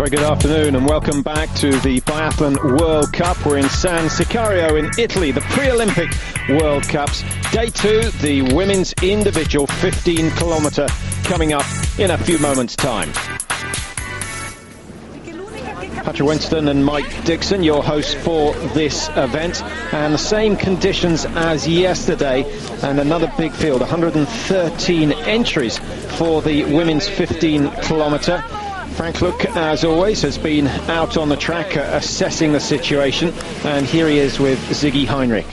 Very good afternoon and welcome back to the Biathlon World Cup. We're in San Sicario in Italy, the pre-Olympic World Cups. Day 2, the women's individual 15-kilometre coming up in a few moments' time. Patrick Winston and Mike Dixon, your hosts for this event, and the same conditions as yesterday, and another big field, 113 entries for the women's 15-kilometre. Frank Luck, as always, has been out on the track assessing the situation, and here he is with Ziggy Heinrich.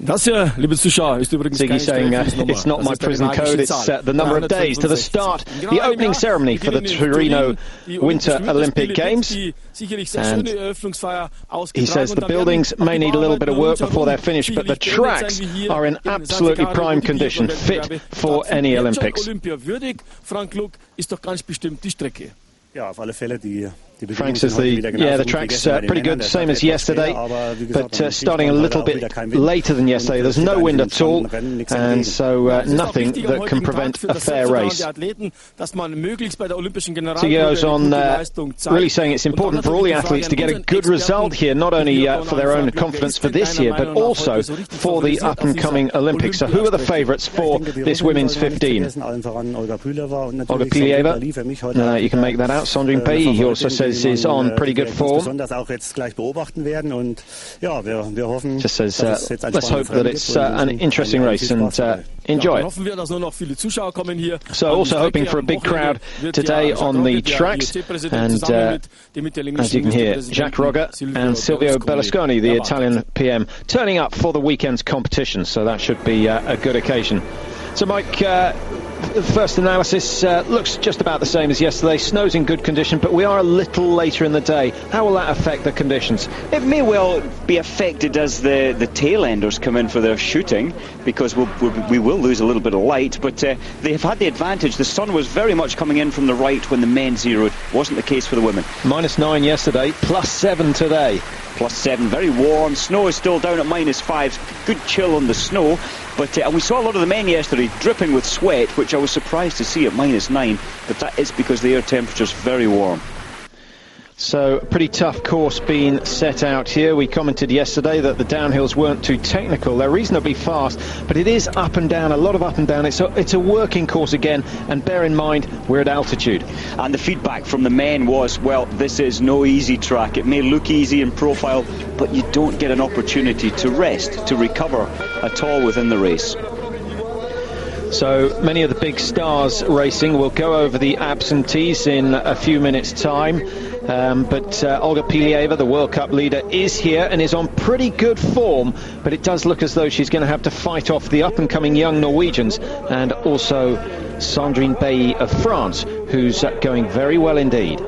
Das hier, liebe Zuschauer, ist übrigens Ziggy saying it's not my prison code, it's the number of days to the start, the opening ceremony for the Torino Winter Olympic Games. And he says the buildings may need a little bit of work before they're finished, but the tracks are in absolutely prime condition, fit for any Olympics. Frank says the track's pretty good, same as yesterday, but starting a little bit later than yesterday. There's no wind at all, and so nothing that can prevent a fair race. So he goes on really saying it's important for all the athletes to get a good result here, not only for their own confidence for this year, but also for the up-and-coming Olympics. So who are the favourites for this women's 15? Olga Pilieva, you can make that out. Sandrine Pay, he also says, is on pretty good form. Just says, let's hope that it's an interesting race and enjoy it. So also hoping for a big crowd today on the tracks, and as you can hear, Jacques Rogge and Silvio Berlusconi, the Italian PM, turning up for the weekend's competition, so that should be a good occasion. So Mike, the first analysis looks just about the same as yesterday. Snow's in good condition, but we are a little later in the day. How will that affect the conditions? It may well be affected as the tail-enders come in for their shooting, because we will lose a little bit of light, but they have had the advantage. The sun was very much coming in from the right when the men zeroed. Wasn't the case for the women. -9 yesterday, +7 today. +7, very warm. Snow is still down at -5. Good chill on the snow. But and we saw a lot of the men yesterday dripping with sweat, which I was surprised to see at -9. But that is because the air temperature is very warm. So, a pretty tough course being set out here. We commented yesterday that the downhills weren't too technical. They're reasonably fast, but it is up and down, a lot of up and down. It's a working course again, and bear in mind, we're at altitude. And the feedback from the men was, well, this is no easy track. It may look easy in profile, but you don't get an opportunity to rest, to recover at all within the race. So many of the big stars racing will go over the absentees in a few minutes' time. But Olga Pilieva, the World Cup leader, is here and is on pretty good form. But it does look as though she's going to have to fight off the up-and-coming young Norwegians and also Sandrine Pay of France, who's going very well indeed.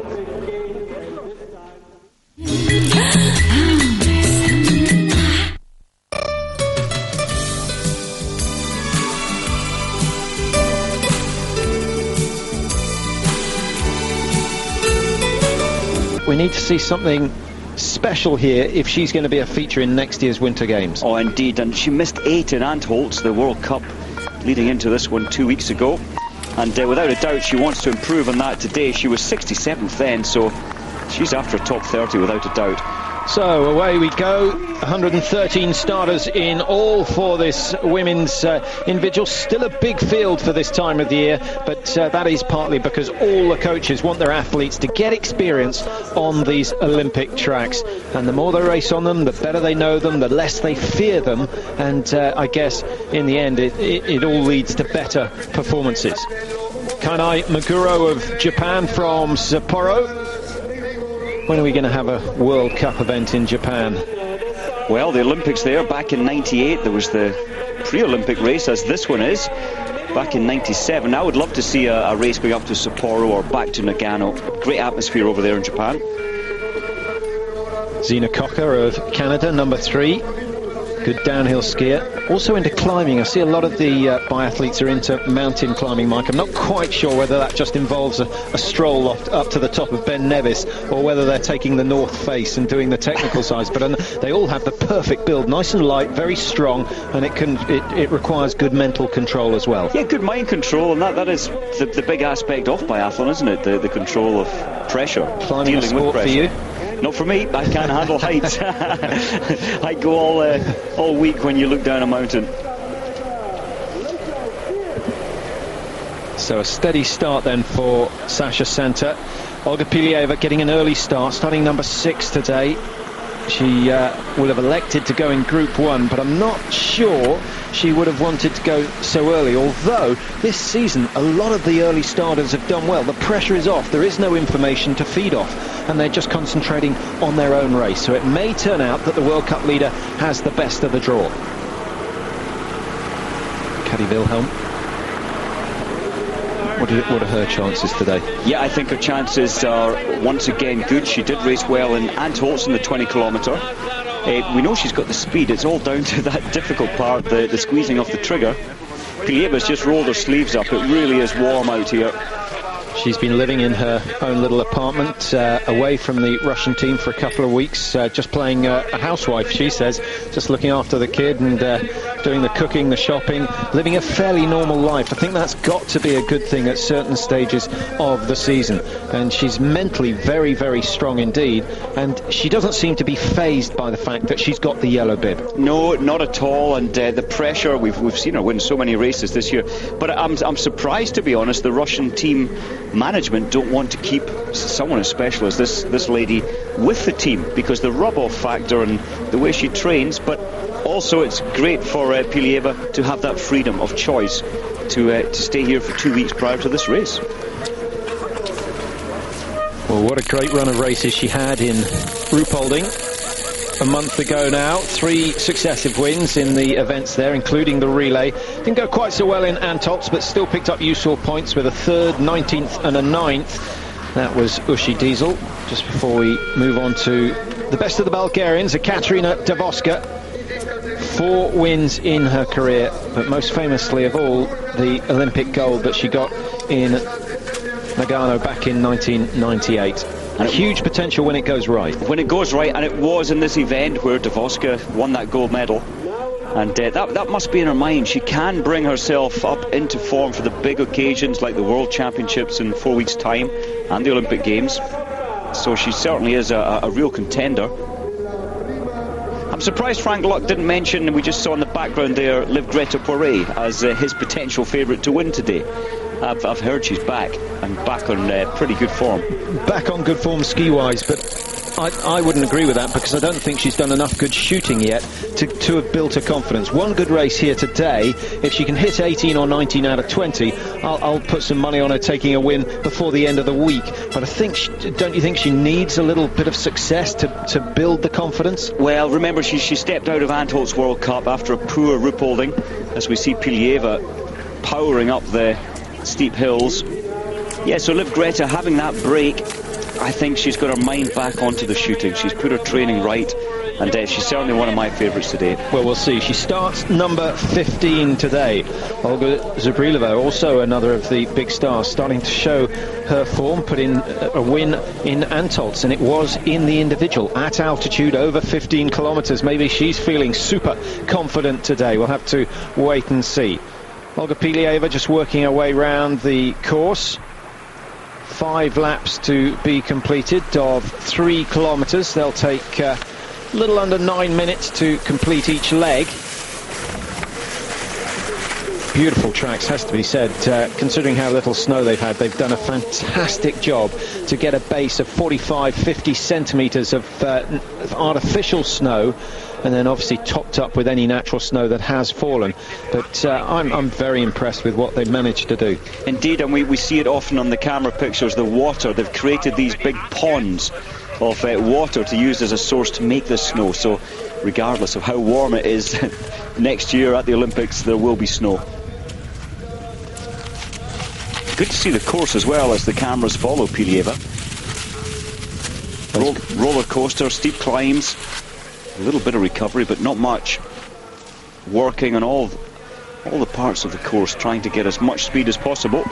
We need to see something special here if she's going to be a feature in next year's Winter Games. Oh, indeed, and she missed 8 in Antholz, the World Cup leading into this one 2 weeks ago. And without a doubt, she wants to improve on that today. She was 67th then, so she's after top 30 without a doubt. So away we go, 113 starters in all for this women's individual. Still a big field for this time of the year, but that is partly because all the coaches want their athletes to get experience on these Olympic tracks. And the more they race on them, the better they know them, the less they fear them. And I guess in the end it all leads to better performances. Kanai Maguro of Japan from Sapporo. When are we going to have a World Cup event in Japan? Well, the Olympics there back in '98, there was the pre-Olympic race, as this one is, back in '97. I would love to see a race going up to Sapporo or back to Nagano. Great atmosphere over there in Japan. Zina Cocker of Canada, number 3. Good downhill skier. Also into climbing. I see a lot of the biathletes are into mountain climbing, Mike. I'm not quite sure whether that just involves a stroll up to the top of Ben Nevis, or whether they're taking the north face and doing the technical sides. But they all have the perfect build, nice and light, very strong, and it requires good mental control as well. Yeah, good mind control, and that is the big aspect of biathlon, isn't it? The control of pressure. Climbing a sport for you? Not for me. I can't handle heights. I go all week when you look down a mountain. So a steady start then for Sasha Santa. Olga Pilieva getting an early start, starting number 6 today. She will have elected to go in Group 1, but I'm not sure she would have wanted to go so early, although this season a lot of the early starters have done well. The pressure is off, there is no information to feed off, and they're just concentrating on their own race. So it may turn out that the World Cup leader has the best of the draw. Kadi Wilhelm. What are her chances today? Yeah, I think her chances are once again good. She did race well in Antholz in the 20 kilometre. We know she's got the speed. It's all down to that difficult part, the squeezing off the trigger. Pilieva's just rolled her sleeves up. It really is warm out here. She's been living in her own little apartment away from the Russian team for a couple of weeks, just playing a housewife, she says, just looking after the kid and doing the cooking, the shopping, living a fairly normal life. I think that's got to be a good thing at certain stages of the season. And she's mentally very, very strong indeed, and she doesn't seem to be fazed by the fact that she's got the yellow bib. No, not at all, and the pressure, we've seen her win so many races this year, but I'm surprised, to be honest. The Russian team management don't want to keep someone as special as this lady with the team, because the rub-off factor and the way she trains, but also it's great for Pilieva to have that freedom of choice to stay here for 2 weeks prior to this race. Well, what a great run of races she had in Ruhpolding a month ago now. 3 successive wins in the events there, including the relay. Didn't go quite so well in Antolz, but still picked up useful points with a 3rd, 19th and a 9th. That was Ushi Diesel. Just before we move on to the best of the Bulgarians, Ekaterina Davoska. 4 wins in her career, but most famously of all, the Olympic gold that she got in Nagano back in 1998. And huge potential when it goes right. When it goes right, and it was in this event where Davoska won that gold medal. And that must be in her mind. She can bring herself up into form for the big occasions like the World Championships in 4 weeks' time and the Olympic Games. So she certainly is a real contender. I'm surprised Frank Luck didn't mention, and we just saw in the background there, Liv Greta Poiré as his potential favourite to win today. I've heard she's back, and back on pretty good form. Back on good form ski-wise, but I wouldn't agree with that, because I don't think she's done enough good shooting yet to have built her confidence. One good race here today. If she can hit 18 or 19 out of 20, I'll put some money on her taking a win before the end of the week. But I think, don't you think she needs a little bit of success to build the confidence? Well, remember, she stepped out of Antholz World Cup after a poor Ruhpolding, as we see Pilieva powering up the steep hills. Yeah, so Liv Greta having that break, I think she's got her mind back onto the shooting. She's put her training right, and she's certainly one of my favourites today. Well, we'll see. She starts number 15 today. Olga Zabrilova, also another of the big stars, starting to show her form, put in a win in Antolz, and it was in the individual at altitude over 15 kilometres. Maybe she's feeling super confident today. We'll have to wait and see. Olga Pilieva just working her way round the course. 5 laps to be completed of 3 kilometres. They'll take a little under 9 minutes to complete each leg. Beautiful tracks, has to be said. Considering how little snow they've had, they've done a fantastic job to get a base of 45-50 centimetres of artificial snow, and then obviously topped up with any natural snow that has fallen. But I'm very impressed with what they've managed to do. Indeed, and we see it often on the camera pictures, the water. They've created these big ponds of water to use as a source to make this snow. So regardless of how warm it is, next year at the Olympics there will be snow. Good to see the course as well as the cameras follow Pilieva. Roller coaster, steep climbs, a little bit of recovery, but not much. working on all the parts of the course, trying to get as much speed as possible.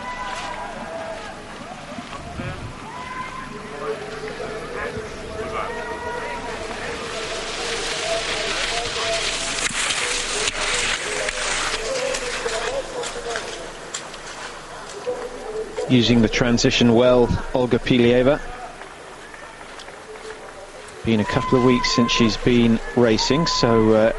Using the transition well, Olga Pilieva. Been a couple of weeks since she's been racing, so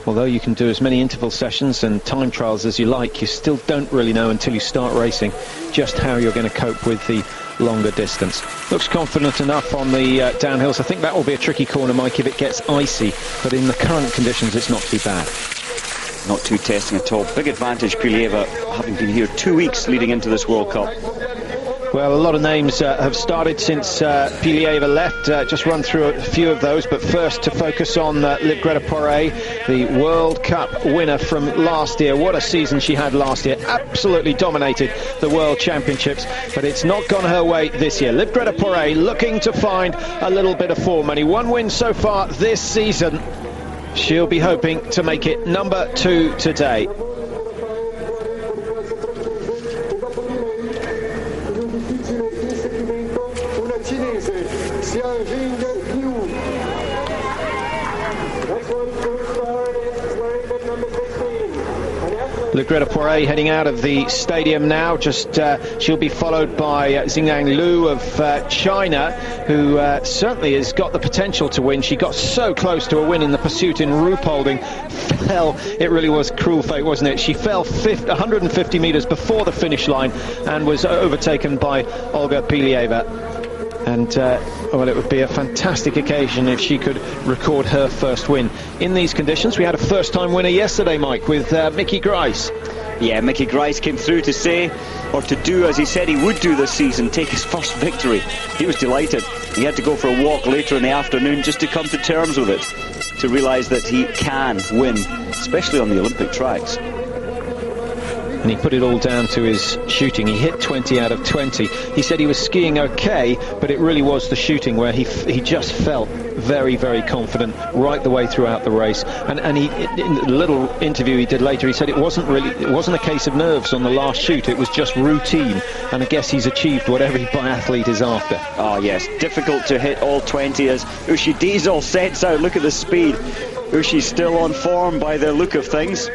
although you can do as many interval sessions and time trials as you like, you still don't really know until you start racing just how you're going to cope with the longer distance. Looks confident enough on the downhills. I think that will be a tricky corner, Mike, if it gets icy, but in the current conditions it's not too bad. Not too testing at all. Big advantage, Pilieva, having been here 2 weeks leading into this World Cup. Well, a lot of names have started since Pilieva left. Just run through a few of those, but first to focus on Livgreta Poré, the World Cup winner from last year. What a season she had last year. Absolutely dominated the World Championships, but it's not gone her way this year. Livgreta Poré looking to find a little bit of form. Only one win so far this season. She'll be hoping to make it number 2 today. Livgreta Poré heading out of the stadium now. She'll be followed by Xingyang Liu of China, who certainly has got the potential to win. She got so close to a win in the pursuit in Ruhpolding. It really was cruel fate, wasn't it? She fell 150 metres before the finish line and was overtaken by Olga Pilieva. And, well, it would be a fantastic occasion if she could record her first win in these conditions. We had a first-time winner yesterday, Mike, with Mickey Grice. Yeah, Mickey Grice came through to say, or to do as he said he would do this season, take his first victory. He was delighted. He had to go for a walk later in the afternoon just to come to terms with it, to realise that he can win, especially on the Olympic tracks. And he put it all down to his shooting. He hit 20 out of 20. He said he was skiing okay, but it really was the shooting where he just felt very, very confident right the way throughout the race. And he, in the little interview he did later, he said it wasn't a case of nerves on the last shoot. It was just routine. And I guess he's achieved what every biathlete is after. Oh yes, difficult to hit all 20 as Uschi Diesel sets out. Look at the speed. Uschi's still on form by the look of things.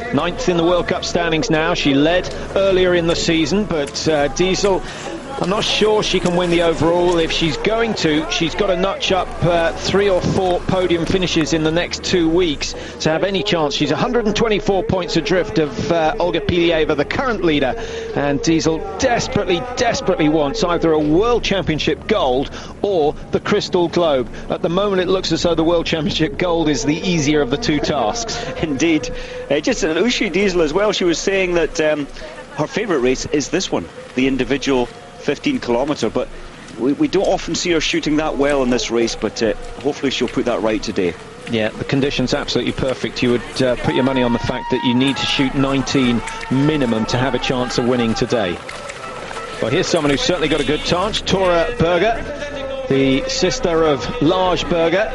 9th in the World Cup standings now. She led earlier in the season, but Diesel, I'm not sure she can win the overall. If she's going to, she's got to notch up 3 or 4 podium finishes in the next 2 weeks to have any chance. She's 124 points adrift of Olga Pilieva, the current leader, and Diesel desperately wants either a World Championship gold or the Crystal Globe. At the moment it looks as though the World Championship gold is the easier of the two tasks. Indeed. Just Uschi Diesel as well, she was saying that her favourite race is this one, the individual 15 kilometre, but we don't often see her shooting that well in this race, but hopefully she'll put that right today. Yeah, the conditions absolutely perfect. You would put your money on the fact that you need to shoot 19 minimum to have a chance of winning today. Well, here's someone who's certainly got a good chance, Tora Berger, the sister of Lars Berger.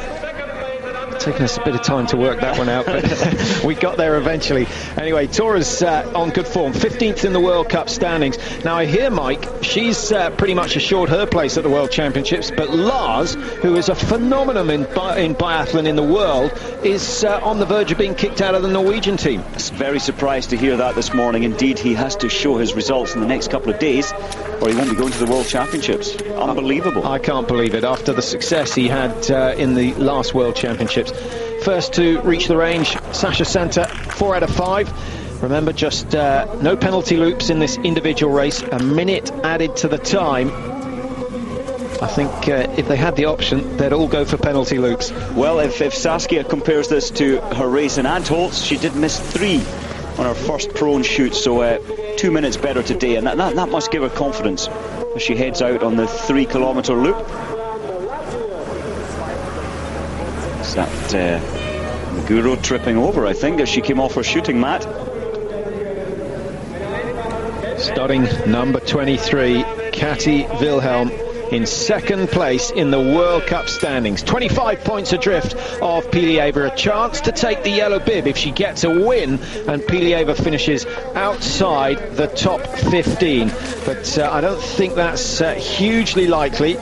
Taking us a bit of time to work that one out, but we got there eventually. Anyway, Tora's on good form, 15th in the World Cup standings. Now I hear, Mike, she's pretty much assured her place at the World Championships, but Lars, who is a phenomenon in biathlon in the world, is on the verge of being kicked out of the Norwegian team. Very surprised to hear that this morning. Indeed, he has to show his results in the next couple of days, or he won't be going to the World Championships. Unbelievable. I can't believe it. After the success he had in the last World Championships. First to reach the range, Sasha Santa, 4 out of 5. Remember, just no penalty loops in this individual race. A minute added to the time. I think if they had the option, they'd all go for penalty loops. Well, if Saskia compares this to her race in Antholz, she did miss 3 on her first prone shoot, so 2 minutes better today, and that must give her confidence as she heads out on the 3 kilometre loop. It's that Guro tripping over, I think, as she came off her shooting mat. Starting number 23, Kati Wilhelm, in second place in the World Cup standings. 25 points adrift of Pilieva, a chance to take the yellow bib if she gets a win, and Pilieva finishes outside the top 15. But I don't think that's hugely likely.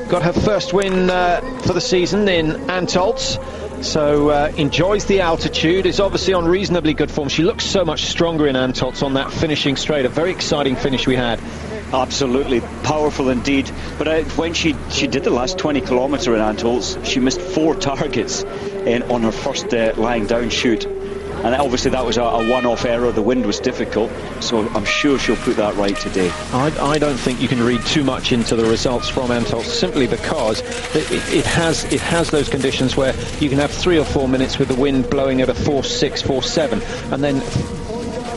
Got her first win for the season in Antolz. So enjoys the altitude, is obviously on reasonably good form. She looks so much stronger in Antolz on that finishing straight. A very exciting finish we had. Absolutely powerful indeed. But when she did the last 20 kilometre in Antolz, she missed 4 targets on her first lying down shoot. And obviously that was a one-off error. The wind was difficult, so I'm sure she'll put that right today. I don't think you can read too much into the results from Antolz, simply because it has those conditions where you can have 3 or 4 minutes with the wind blowing at a force 6, force 7, and then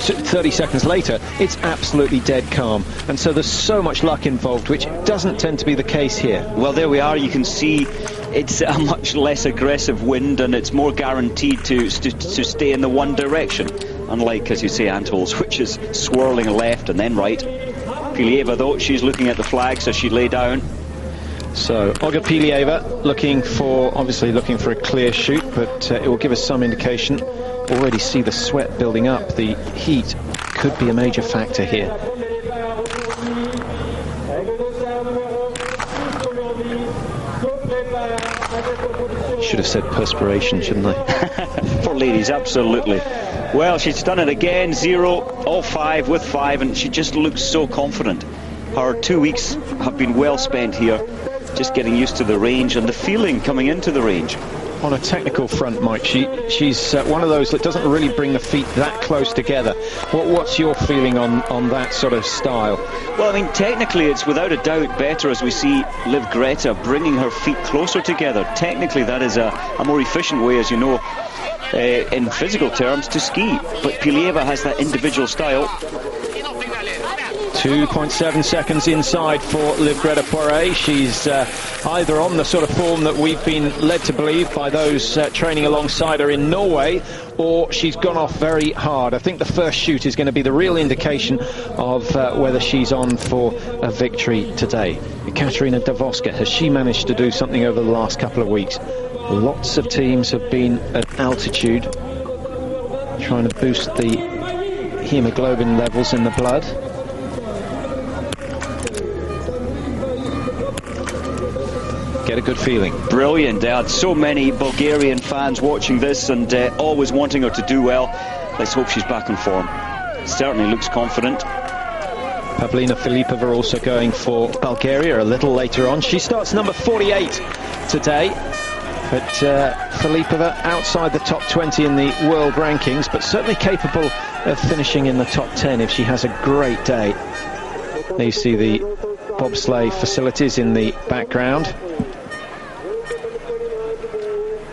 30 seconds later it's absolutely dead calm, and so there's so much luck involved, which doesn't tend to be the case here. Well, there we are. You can see it's a much less aggressive wind, and it's more guaranteed to stay in the one direction, unlike, as you say, Antolz, which is swirling left and then right. Pilieva, though, she's looking at the flags as she lay down. So Olga Pilieva obviously looking for a clear shoot, but it will give us some indication. Already see the sweat building up. The heat could be a major factor here. Should have said perspiration, shouldn't I? For ladies, absolutely. Well, she's done it again. 0, all 5 with 5, and she just looks so confident. Her 2 weeks have been well spent here, just getting used to the range and the feeling coming into the range. On a technical front, Mike, she's one of those that doesn't really bring the feet that close together. What's your feeling on that sort of style? Well, I mean, technically it's without a doubt better, as we see Liv Greta bringing her feet closer together. Technically that is a more efficient way, as you know, in physical terms, to ski. But Pilieva has that individual style. 2.7 seconds inside for Liv Greta Poiré. She's either on the sort of form that we've been led to believe by those training alongside her in Norway, or she's gone off very hard. I think the first shoot is going to be the real indication of whether she's on for a victory today. Katarina Davoska, has she managed to do something over the last couple of weeks? Lots of teams have been at altitude trying to boost the hemoglobin levels in the blood. Get a good feeling. Brilliant. They had so many Bulgarian fans watching this and always wanting her to do well. Let's hope she's back in form. Certainly looks confident. Pavlina Filipova also going for Bulgaria a little later on. She starts number 48 today, but Filipova outside the top 20 in the world rankings, but certainly capable of finishing in the top 10 if she has a great day. There you see the bobsleigh facilities in the background.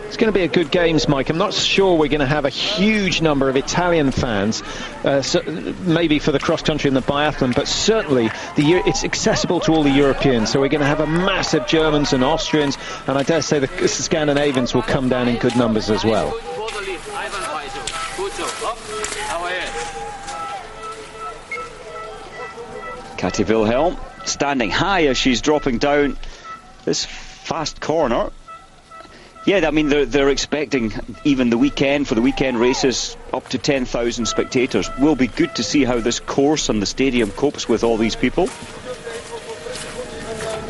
It's going to be a good games, Mike. I'm not sure we're going to have a huge number of Italian fans, maybe for the cross-country and the biathlon, but certainly it's accessible to all the Europeans. So we're going to have a massive Germans and Austrians, and I dare say the Scandinavians will come down in good numbers as well. Katie Wilhelm standing high as she's dropping down this fast corner. Yeah, I mean, they're expecting even the weekend, for the weekend races, up to 10,000 spectators. Will be good to see how this course and the stadium copes with all these people.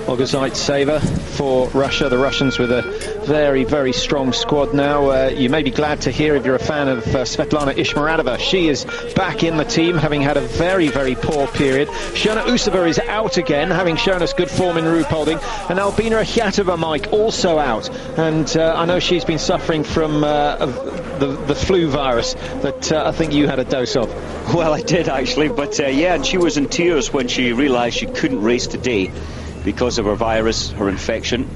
Olga Zaitseva for Russia. The Russians with a very, very strong squad now. You may be glad to hear, if you're a fan of Svetlana Ishmaradova, she is back in the team, having had a very, very poor period. Shona Usova is out again, having shown us good form in Ruhpolding. And Albina Akhmatova, Mike, also out. And I know she's been suffering from the flu virus that I think you had a dose of. Well, I did actually, but yeah, and she was in tears when she realised she couldn't race today because of her virus, her infection.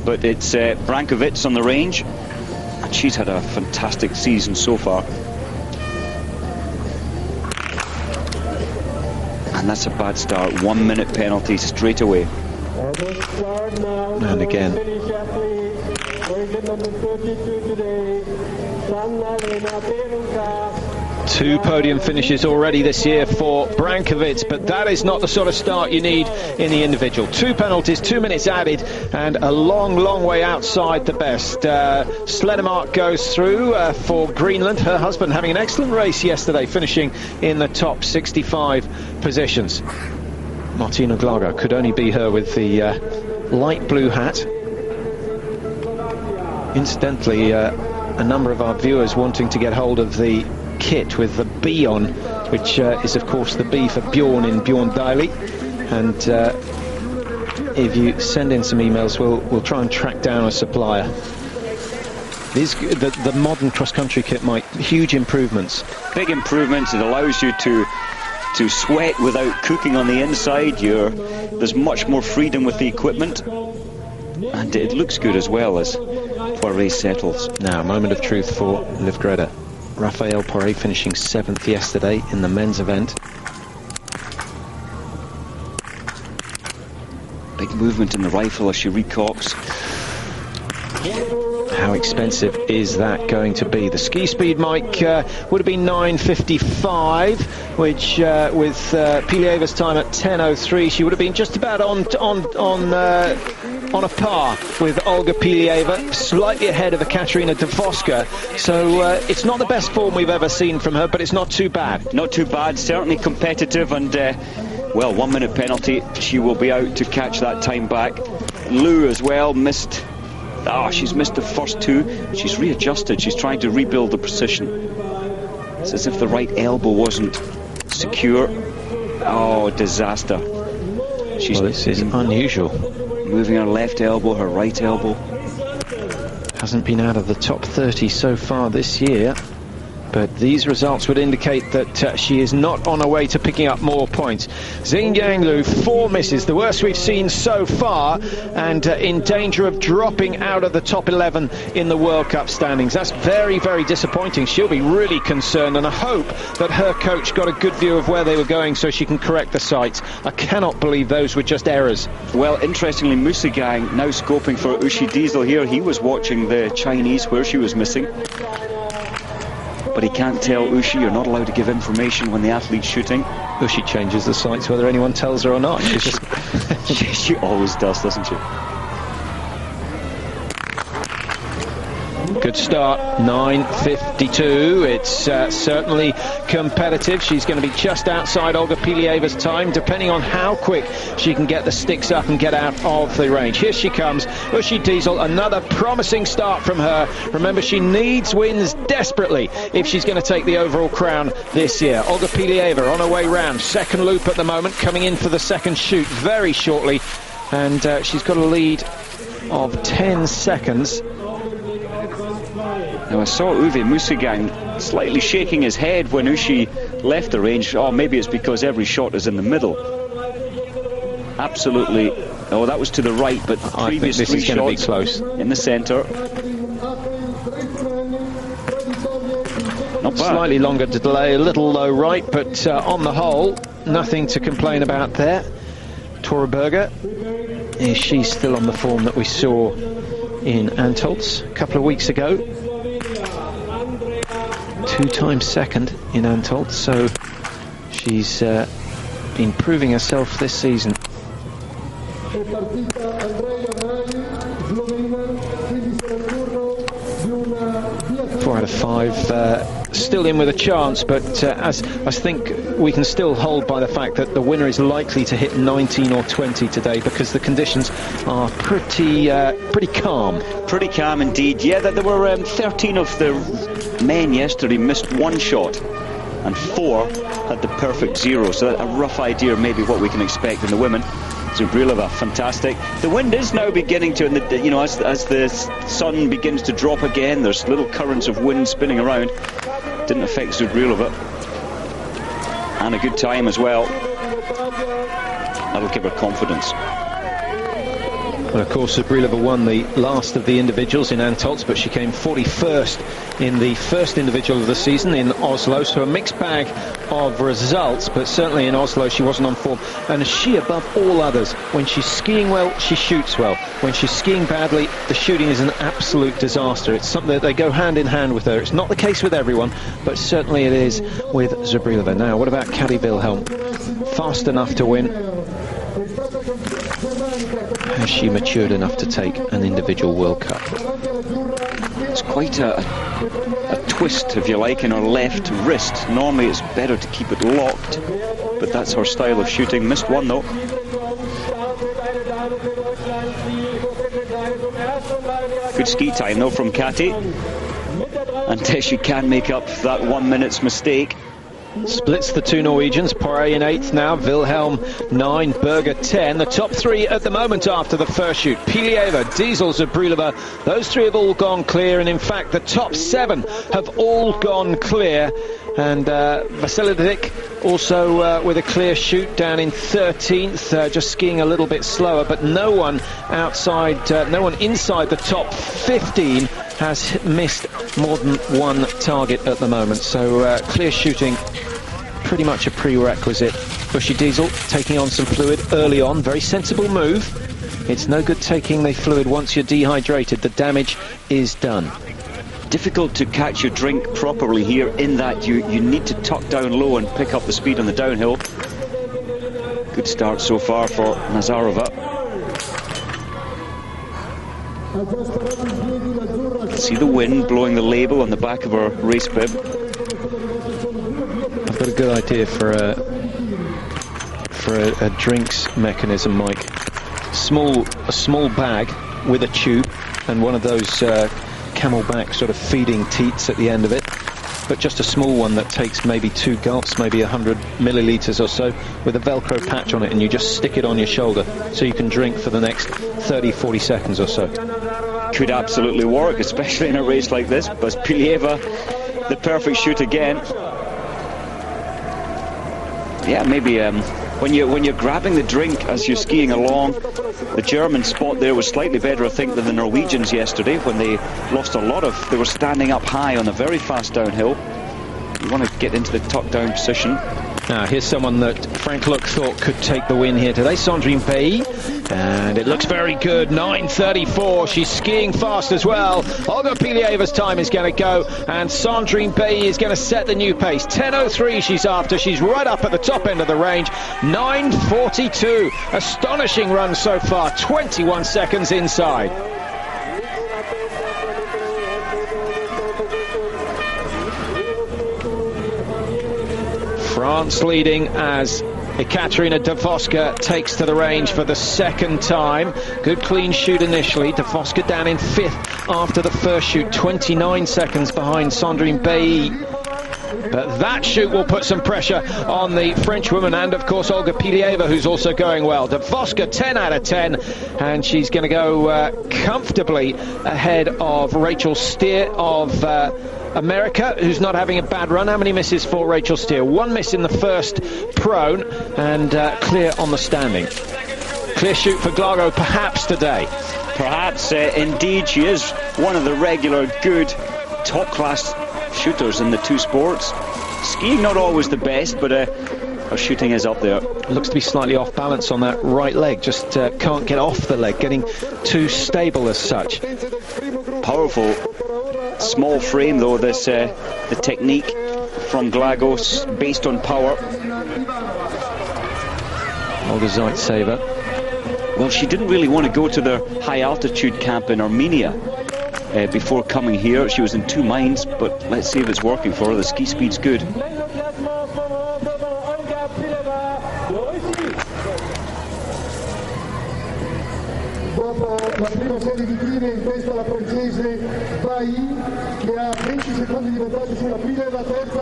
But it's Brankovic on the range, and she's had a fantastic season so far. And that's a bad start. 1 minute penalty straight away. And again. 2 podium finishes already this year for Brankovic, but that is not the sort of start you need in the individual. 2 penalties, 2 minutes added, and a long way outside the best. Sledemark goes through for Greenland. Her husband having an excellent race yesterday, finishing in the top 65 positions. Martina Glaga, could only be her with the light blue hat. Incidentally, a number of our viewers wanting to get hold of the kit with the B on, which is of course the B for Bjorn in Bjorn Daily, and if you send in some emails, we'll try and track down a supplier. The modern cross-country kit, Mike, huge improvements. Big improvements. It allows you to sweat without cooking on the inside. There's much more freedom with the equipment, and it looks good as well as Poiré settles. Now, moment of truth for Liv Greta. Raphael Poiré finishing 7th yesterday in the men's event. Big movement in the rifle as she recocks. How expensive is that going to be? The ski speed, Mike, would have been 9:55, which with Pilieva's time at 10:03, she would have been just about on a par with Olga Pilieva, slightly ahead of Ekaterina Dvoska. So it's not the best form we've ever seen from her, but it's not too bad. Not too bad, certainly competitive, and well, 1 minute penalty. She will be out to catch that time back. Lou as well missed. She's missed the first 2. She's readjusted. She's trying to rebuild the precision. It's as if the right elbow wasn't secure. Oh, disaster. Well, this is unusual. Moving her left elbow, her right elbow. Hasn't been out of the top 30 so far this year, but these results would indicate that she is not on her way to picking up more points. Xingyang Lu, 4 misses, the worst we've seen so far, and in danger of dropping out of the top 11 in the World Cup standings. That's very disappointing. She'll be really concerned, and I hope that her coach got a good view of where they were going so she can correct the sights. I cannot believe those were just errors. Well, interestingly, Musagang now scoping for Ushi Diesel here. He was watching the Chinese where she was missing. But he can't tell Ushi. You're not allowed to give information when the athlete's shooting. Ushi changes the sights whether anyone tells her or not. She always does, doesn't she? Good start, 9:52. It's certainly competitive. She's going to be just outside Olga Pilieva's time, depending on how quick she can get the sticks up and get out of the range. Here she comes, Ushi Diesel, another promising start from her. Remember, she needs wins desperately if she's going to take the overall crown this year. Olga Pilieva on her way round, second loop at the moment, coming in for the second shoot very shortly, and she's got a lead of 10 seconds. Now I saw Uwe Musagang slightly shaking his head when Ushi left the range. Oh, maybe it's because every shot is in the middle. Absolutely. Oh, that was to the right, but I previous think this 3 is going to be shots close. in the centre. Not bad. Slightly longer delay, a little low right, but on the whole, nothing to complain about there. Tora Berger, is she still on the form that we saw in Antolz a couple of weeks ago? 2 times second in Antolz, so she's been proving herself this season. 4 out of 5, still in with a chance, but as I think we can still hold by the fact that the winner is likely to hit 19 or 20 today, because the conditions are pretty calm. Pretty calm indeed. Yeah, there were 13 of the men yesterday missed 1 shot, and 4 had the perfect 0. So a rough idea maybe what we can expect in the women. Zubrilova, fantastic. The wind is now beginning to, as the sun begins to drop again, there's little currents of wind spinning around. Didn't affect Zubrilova. And a good time as well. That'll give her confidence. Well, of course, Zabrilova won the last of the individuals in Antolz, but she came 41st in the first individual of the season in Oslo, so a mixed bag of results, but certainly in Oslo she wasn't on form. And she, above all others, when she's skiing well, she shoots well. When she's skiing badly, the shooting is an absolute disaster. It's something that they go hand in hand with her. It's not the case with everyone, but certainly it is with Zabrilova. Now, what about Kati Wilhelm? Fast enough to win. Has she matured enough to take an individual World Cup? It's quite a twist, if you like, in her left wrist. Normally it's better to keep it locked, but that's her style of shooting. Missed one though. Good ski time though from Kati, and she can make up that 1 minute's mistake. Splits the two Norwegians. Poirier in 8th now, Wilhelm 9, Berger 10. The top 3 at the moment after the first shoot: Pilieva, Diesel, Zabrilova. Those 3 have all gone clear, and in fact the top 7 have all gone clear. And Vasiljevic also with a clear shoot down in 13th, just skiing a little bit slower, but no one outside, no one inside the top 15 has missed more than one target at the moment. So clear shooting, pretty much a prerequisite. Bushy Diesel taking on some fluid early on, very sensible move. It's no good taking the fluid once you're dehydrated. The damage is done. Difficult to catch your drink properly here, in that you need to tuck down low and pick up the speed on the downhill. Good start so far for Nazarova. See the wind blowing the label on the back of her race bib. I've got a good idea for a drinks mechanism, Mike. A small bag with a tube and one of those camelback sort of feeding teats at the end of it, but just a small one that takes maybe 2 gulps, maybe 100 millilitres or so, with a Velcro patch on it, and you just stick it on your shoulder so you can drink for the next 30-40 seconds or so. Could absolutely work, especially in a race like this. But Pilieva, the perfect shoot again. Yeah, maybe when you're grabbing the drink as you're skiing along, the German spot there was slightly better, I think, than the Norwegians yesterday, when they lost a lot of. They were standing up high on a very fast downhill. You want to get into the top-down position. Now, here's someone that Frank Luck thought could take the win here today, Sandrine Bailly. And it looks very good, 9:34. She's skiing fast as well. Olga Pilieva's time is going to go, and Sandrine Bailly is going to set the new pace. 10:03 she's after. She's right up at the top end of the range. 9:42. Astonishing run so far. 21 seconds inside. France leading as Ekaterina Davoska takes to the range for the second time. Good clean shoot initially. Davoska down in 5th after the first shoot, 29 seconds behind Sandrine Bailly. But that shoot will put some pressure on the French woman, and of course Olga Pilieva, who's also going well. Davoska 10 out of 10, and she's going to go comfortably ahead of Rachel Steer of America, who's not having a bad run. How many misses for Rachel Steer? 1 miss in the first prone, and clear on the standing. Clear shoot for Glago perhaps today. Perhaps indeed she is one of the regular good top-class shooters in the two sports. Skiing not always the best, but her shooting is up there. Looks to be slightly off balance on that right leg, just can't get off the leg, getting too stable as such. Powerful small frame though, this the technique from Glagos based on power. Olga Zaitseva. Well, she didn't really want to go to their high altitude camp in Armenia before coming here. She was in two minds, but let's see if it's working for her. The ski speed's good.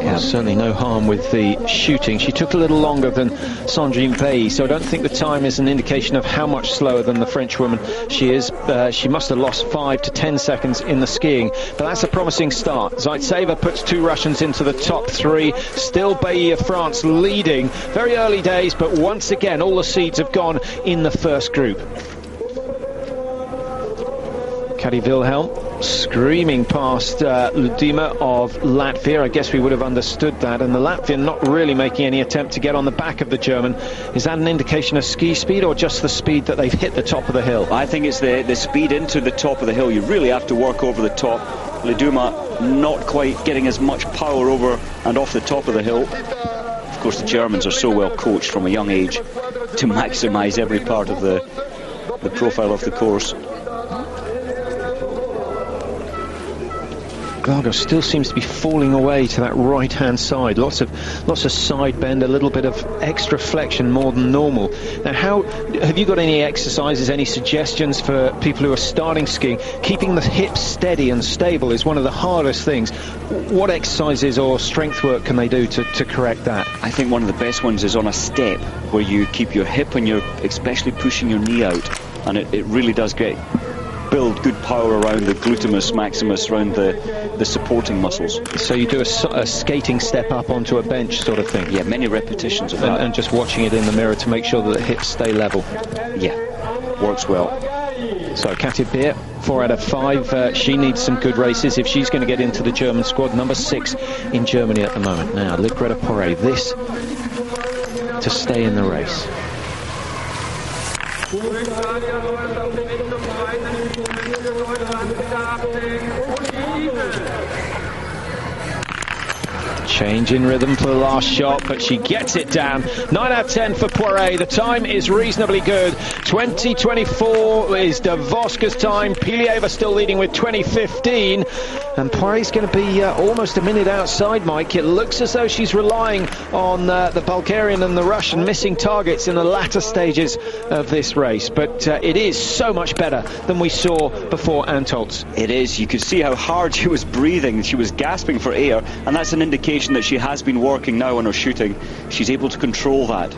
Yeah, certainly no harm with the shooting. She took a little longer than Sandrine Bailly, so I don't think the time is an indication of how much slower than the French woman she is. She must have lost 5 to 10 seconds in the skiing, but that's a promising start. Zaitseva puts 2 Russians into the top 3. Still Bailly of France leading. Very early days, but once again all the seeds have gone in the first group. Kari Wilhelm screaming past Ludima of Latvia. I guess we would have understood that. And the Latvian not really making any attempt to get on the back of the German. Is that an indication of ski speed or just the speed that they've hit the top of the hill? I think it's the speed into the top of the hill. You really have to work over the top. Ludima not quite getting as much power over and off the top of the hill. Of course, the Germans are so well coached from a young age to maximise every part of the profile of the course. Glago still seems to be falling away to that right-hand side. Lots of side bend, a little bit of extra flexion more than normal. Now, have you got any exercises, any suggestions for people who are starting skiing? Keeping the hips steady and stable is one of the hardest things. What exercises or strength work can they do to correct that? I think one of the best ones is on a step, where you keep your hip and you're especially pushing your knee out, and it really does build good power around the glutamus maximus, around the supporting muscles. So you do a skating step up onto a bench sort of thing? Yeah, many repetitions of that. And just watching it in the mirror to make sure that the hips stay level? Yeah, works well. So Katja Beer, 4 out of 5. She needs some good races if she's going to get into the German squad. Number 6 in Germany at the moment. Now, Liv-Greta Poiré, this to stay in the race. Change in rhythm for the last shot, but she gets it down. 9 out of 10 for Poiré. The time is reasonably good. 20:24 is Davoska's time. Pilieva still leading with 20:15. And Poiré's going to be almost a minute outside, Mike. It looks as though she's relying on the Bulgarian and the Russian missing targets in the latter stages of this race. But it is so much better than we saw before Antolz. It is. You could see how hard she was breathing. She was gasping for air, and that's an indication that she has been working now on her shooting. She's able to control that.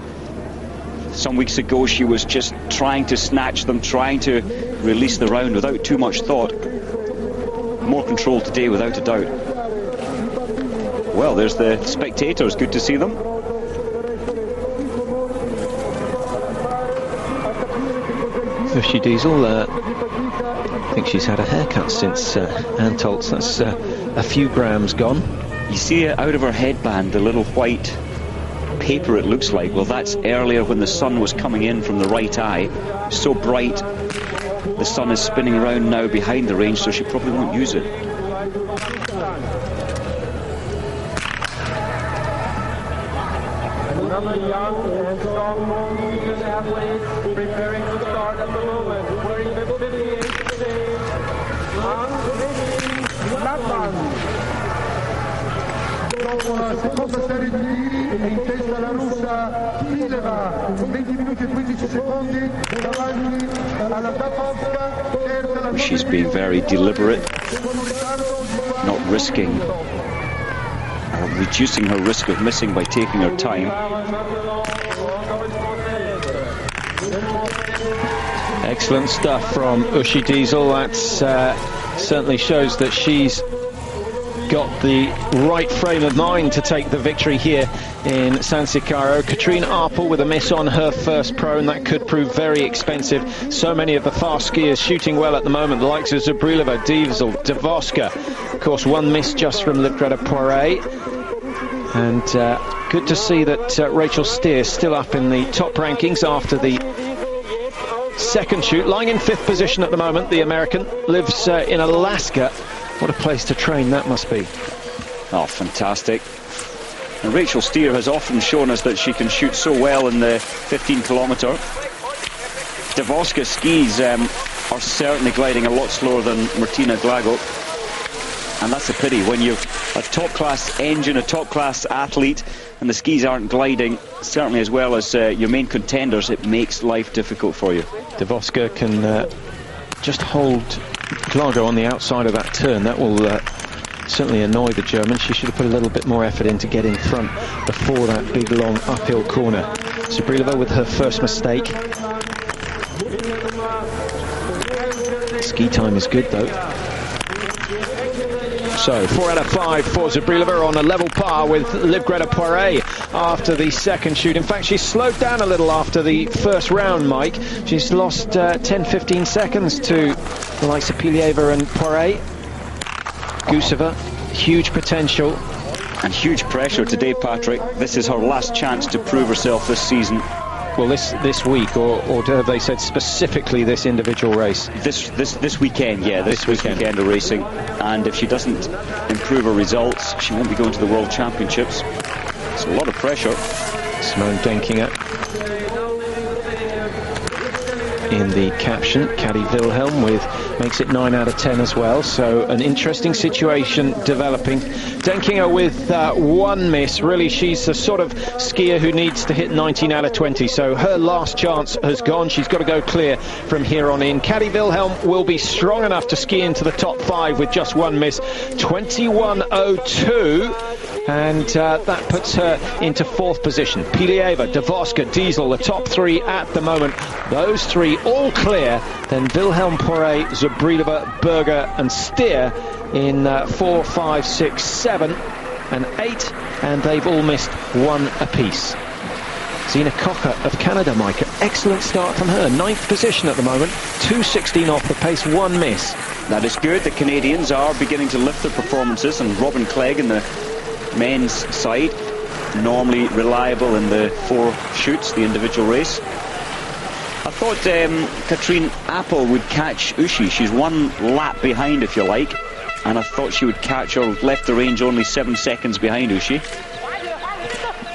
Some weeks ago she was just trying to snatch them, trying to release the round without too much thought. More control today, without a doubt. Well, there's the spectators. Good to see them. Uschi Diesel, I think she's had a haircut since Antolz. That's a few grams gone. You see it out of her headband, the little white paper it looks like. Well, that's earlier when the sun was coming in from the right eye. So bright, the sun is spinning around now behind the range, so she probably won't use it. Another young and strong Norwegian athlete preparing to start at the moment, wearing the 58 today. Dopo la seconda serie di tiri è in testa la russa Pilieva con 20 minuti e 15 secondi davanti alla Davoska. She's being very deliberate, not risking or reducing her risk of missing by taking her time. Excellent stuff from Uschi Diesel. That certainly shows that she's got the right frame of mind to take the victory here in San Sicario. Katrine Arpel with a miss on her first pro, and that could prove very expensive. So many of the fast skiers shooting well at the moment, the likes of Zabrilova, Diesel, Davoska. Of course, one miss just from Liv-Greta Poiré. And good to see that Rachel Steer still up in the top rankings after the second shoot. Lying in 5th position at the moment, the American lives in Alaska. What a place to train that must be. Oh, fantastic. And Rachel Steer has often shown us that she can shoot so well in the 15-kilometre. Davoska's skis are certainly gliding a lot slower than Martina Glago. And that's a pity. When you've a top-class engine, a top-class athlete, and the skis aren't gliding certainly as well as your main contenders, it makes life difficult for you. Davoska can just hold Glago on the outside of that turn. That will certainly annoy the German. She should have put a little bit more effort in to get in front before that big long uphill corner. Zabrilova with her first mistake. Ski time is good though. So 4 out of 5 for Zabrilova on a level par with Liv-Greta Poiré. after the second shoot. In fact, she's slowed down a little after the first round, Mike. She's lost 10-15 seconds to the likes of Pilieva and Poiré. Guseva, huge potential. And huge pressure today, Patrick. This is her last chance to prove herself this season. Well, this week, or have they said specifically this individual race? This weekend, yeah, this weekend of racing. And if she doesn't improve her results, she won't be going to the World Championships. It's a lot of pressure. Simone Denkinger in the caption. Caddy Wilhelm makes it 9 out of 10 as well. So an interesting situation developing. Denkinger with one miss. Really, she's the sort of skier who needs to hit 19 out of 20. So her last chance has gone. She's got to go clear from here on in. Caddy Wilhelm will be strong enough to ski into the top 5 with just one miss. 21.02. And that puts her into 4th position. Pilieva, Davoska, Diesel, the top 3 at the moment. Those 3 all clear. Then Wilhelm, Poiré, Zabrilova, Berger and Steer in 4, 5, 6, 7 and 8. And they've all missed 1 apiece. Zina Kocher of Canada, Mike. Excellent start from her. 9th position at the moment. 2:16 off the pace, 1 miss. That is good. The Canadians are beginning to lift their performances, and Robin Clegg in the men's side, normally reliable in the 4 shoots, the individual race. I thought Katrine Appel would catch Ushi. She's 1 lap behind, if you like, and I thought she would catch her. Left the range only 7 seconds behind Ushi.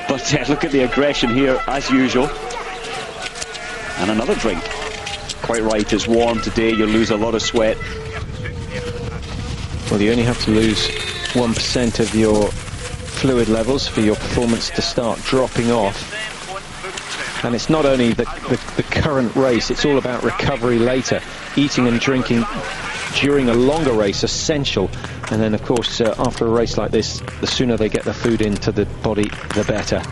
But look at the aggression here, as usual. And another drink. Quite right, it's warm today, you lose a lot of sweat. Well, you only have to lose 1% of your fluid levels for your performance to start dropping off. And it's not only the current race, it's all about recovery later. Eating and drinking during a longer race, essential. And then, of course, after a race like this, the sooner they get the food into the body, the better.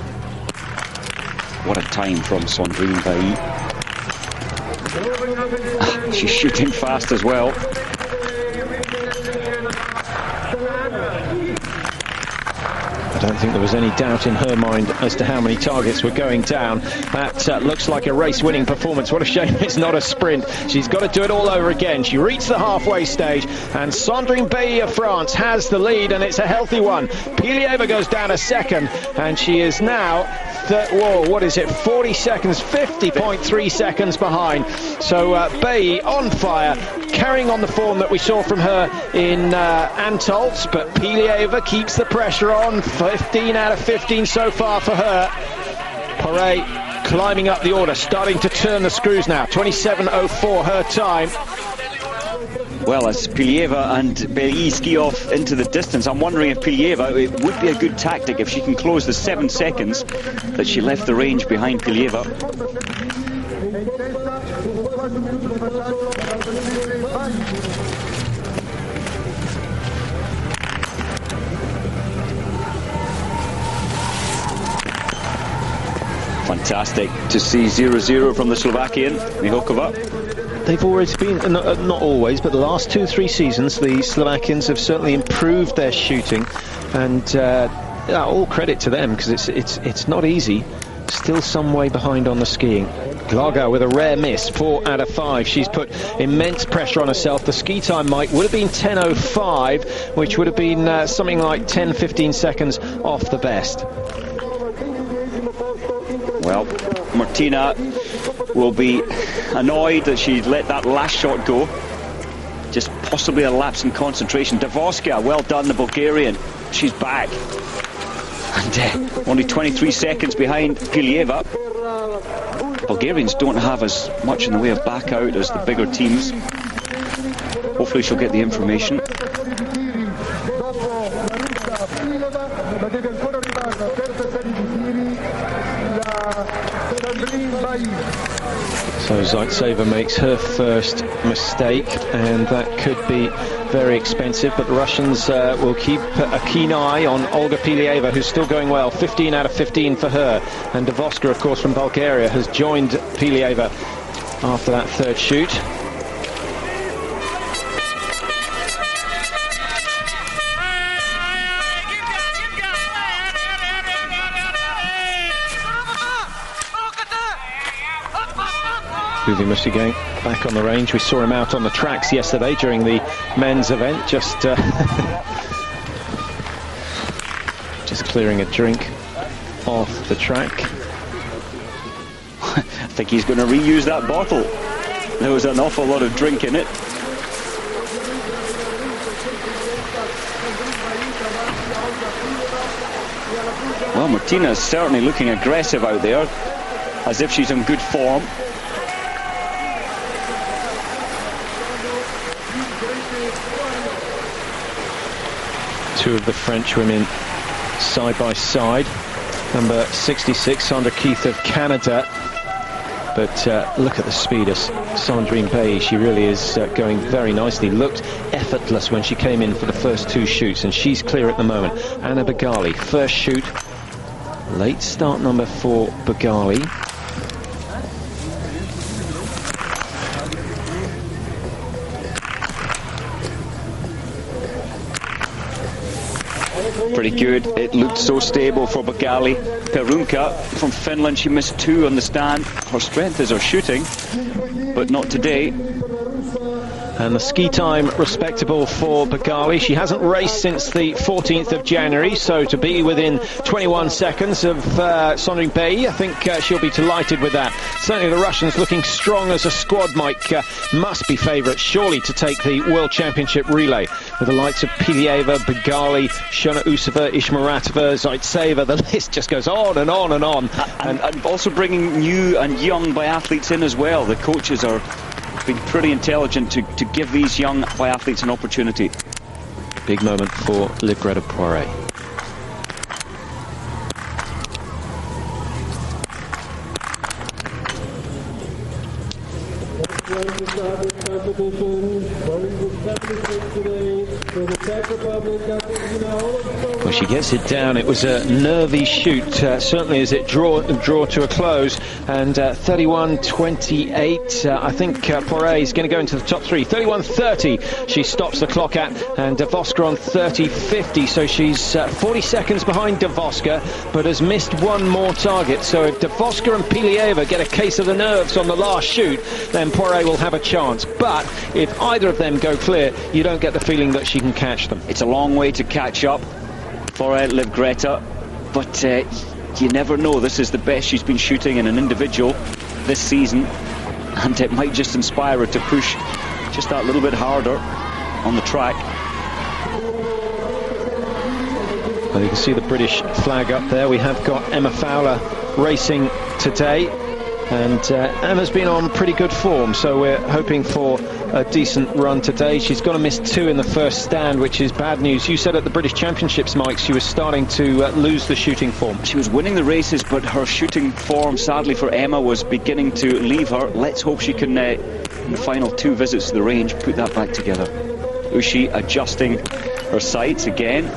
What a time from Sandrine Bailly. She's shooting fast as well. I don't think there was any doubt in her mind as to how many targets were going down. That looks like a race-winning performance. What a shame it's not a sprint. She's got to do it all over again. She reached the halfway stage, and Sandrine Bailly of France has the lead, and it's a healthy one. Pilieva goes down a second, and she is now, 40 seconds, 50.3 seconds behind. So Bailly on fire, carrying on the form that we saw from her in Antolz, but Pilieva keeps the pressure on. 15 out of 15 so far for her. Poiré climbing up the order, starting to turn the screws now. 27.04 her time. Well, as Pilieva and Bailly ski off into the distance, I'm wondering if Pilieva, it would be a good tactic if she can close the 7 seconds that she left the range behind Pilieva. Fantastic to see 0-0 from the Slovakian, Mihokova. They've always been, not always, but the last 2-3 seasons, the Slovakians have certainly improved their shooting, and all credit to them, because it's not easy. Still some way behind on the skiing. Glaga with a rare miss, 4 out of 5. She's put immense pressure on herself. The ski time, Mike, would have been 10.05, which would have been something like 10-15 seconds off the best. Well, Martina will be annoyed that she let that last shot go. Just possibly a lapse in concentration. Davoska, well done, the Bulgarian. She's back. And only 23 seconds behind Pilieva. Bulgarians don't have as much in the way of back out as the bigger teams. Hopefully she'll get the information. So Zaitseva makes her first mistake, and that could be very expensive, but the Russians will keep a keen eye on Olga Pilieva, who's still going well. 15 out of 15 for her. And Davoska, of course, from Bulgaria, has joined Pilieva after that third shoot. Uwe Mussigang back on the range. We saw him out on the tracks yesterday during the men's event, just clearing a drink off the track. I think he's going to reuse that bottle. There was an awful lot of drink in it. Well, Martina's certainly looking aggressive out there, as if she's in good form. Two of the French women side by side. Number 66, Sandra Keith of Canada. But look at the speed of Sandrine Bay. She really is going very nicely. Looked effortless when she came in for the first two shoots, and she's clear at the moment. Anna Begali, first shoot. Late start number for Begali. Pretty good. It looked so stable for Begali. Perunka from Finland, she missed two on the stand. Her strength is her shooting, but not today. And the ski time respectable for Begali. She hasn't raced since the 14th of January, so to be within 21 seconds of Sandrine Bay, I think she'll be delighted with that. Certainly the Russians looking strong as a squad, Mike, must be favourites surely to take the World Championship relay. With the likes of Pilieva, Begali, Shona Usova, Ishmaratova, Zaitseva, the list just goes on and on and on. And also bringing new and young biathletes in as well. The coaches are been pretty intelligent to give these young biathletes an opportunity. Big moment for Liv-Greta Poiré. Well, she gets it down. It was a nervy shoot, certainly as it draw to a close. And 31.28. I think Poiré is going to go into the top three. 31.30 she stops the clock at, and Davoska on 30.50. So she's 40 seconds behind Davoska, but has missed one more target. So if Davoska and Pilieva get a case of the nerves on the last shoot, then Poiré will have a chance. But if either of them go clear, you don't get the feeling that she can catch them. It's a long way to catch up for Liv-Greta, but you never know. This is the best she's been shooting in an individual this season, and it might just inspire her to push just that little bit harder on the track. Well, you can see the British flag up there. We have got Emma Fowler racing today, and Emma's been on pretty good form, so we're hoping for a decent run today. She's got to miss two in the first stand, which is bad news. You said at the British Championships, Mike, she was starting to lose the shooting form. She was winning the races, but her shooting form, sadly for Emma, was beginning to leave her. Let's hope she can, in the final two visits to the range, put that back together. Ushi adjusting her sights again.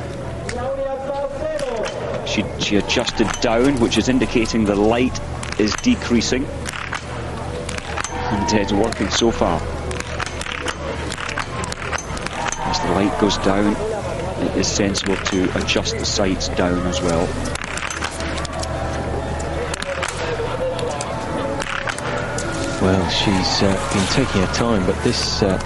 She adjusted down, which is indicating the light is decreasing, and it's working so far. As the light goes down, it is sensible to adjust the sights down as well. Well, she's been taking her time, but this is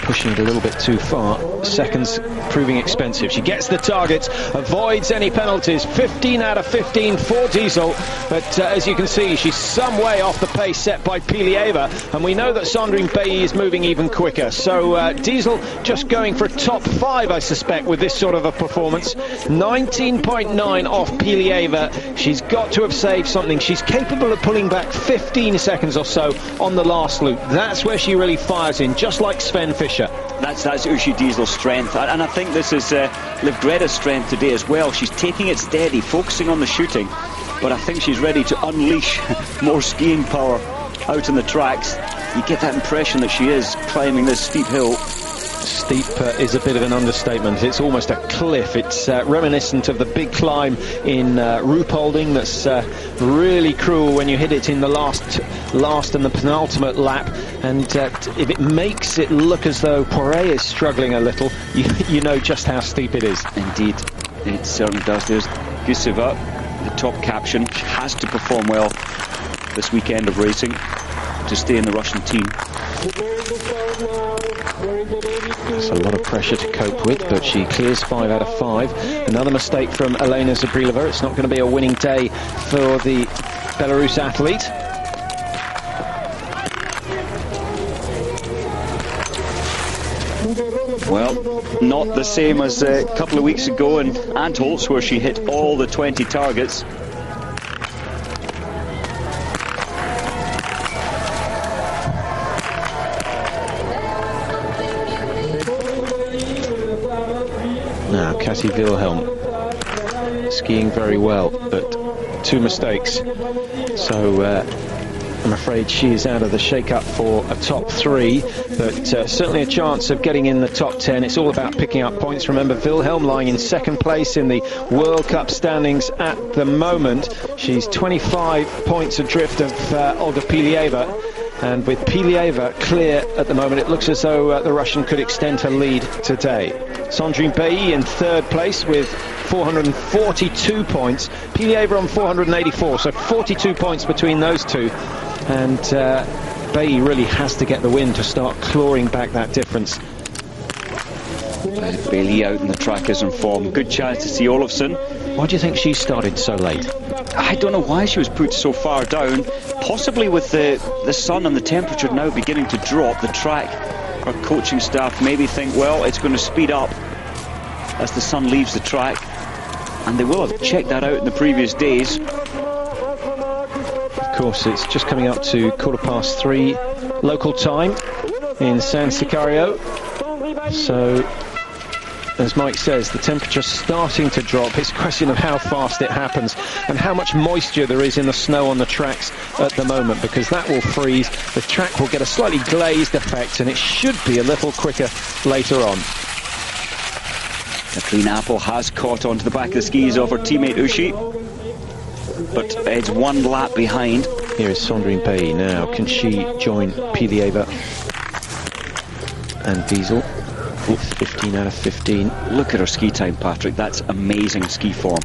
pushing it a little bit too far. Seconds proving expensive. She gets the targets, avoids any penalties. 15 out of 15 for Diesel, but as you can see, she's some way off the pace set by Pilieva, and we know that Sandrine Bay is moving even quicker. So Diesel just going for a top 5, I suspect, with this sort of a performance. 19.9 off Pilieva. She's got to have saved something. She's capable of pulling back 15 seconds or so on the last loop. That's where she really fires in, just like Sven Fischer. That's Ushi Diesel's strength, and I think this is Liv-Greta's strength today as well. She's taking it steady, focusing on the shooting, but I think she's ready to unleash more skiing power out on the tracks. You get that impression that she is climbing this steep hill. Steep is a bit of an understatement. It's almost a cliff. It's reminiscent of the big climb in Ruhpolding that's really cruel when you hit it in the last and the penultimate lap. And if it makes it look as though Poiré is struggling a little, you know just how steep it is. Indeed, it certainly does. There's Guseva, the top caption. She has to perform well this weekend of racing. to stay in the Russian team. That's a lot of pressure to cope with, but she clears 5 out of 5. Another mistake from Elena Zabrilova. It's not going to be a winning day for the Belarus athlete. Well, not the same as a couple of weeks ago in Antholz, where she hit all the 20 targets. Now, Cassie Wilhelm skiing very well, but 2 mistakes. So I'm afraid she is out of the shake-up for a top 3, but certainly a chance of getting in the top 10. It's all about picking up points. Remember, Wilhelm lying in 2nd place in the World Cup standings at the moment. She's 25 points adrift of Olga Pilieva, and with Pilieva clear at the moment, it looks as though the Russian could extend her lead today. Sandrine Bailly in 3rd place with 442 points. Pilieva on 484, so 42 points between those two. And Bailly really has to get the win to start clawing back that difference. Bailly out in the track is in form. Good chance to see Olofsson. Why do you think she started so late? I don't know why she was put so far down. Possibly with the sun and the temperature now beginning to drop, the track, our coaching staff maybe think, well, it's going to speed up as the sun leaves the track. And they will have checked that out in the previous days. Of course, it's just coming up to 3:15 local time in San Sicario. So, as Mike says, the temperature's starting to drop. It's a question of how fast it happens and how much moisture there is in the snow on the tracks at the moment, because that will freeze. The track will get a slightly glazed effect, and it should be a little quicker later on. Katrine Apple has caught onto the back of the skis of her teammate Ushi, but it's 1 lap behind. Here is Sandrine Bailly now. Can she join Pilieva and Diesel? 15 out of 15. Look at her ski time, Patrick. That's amazing ski form.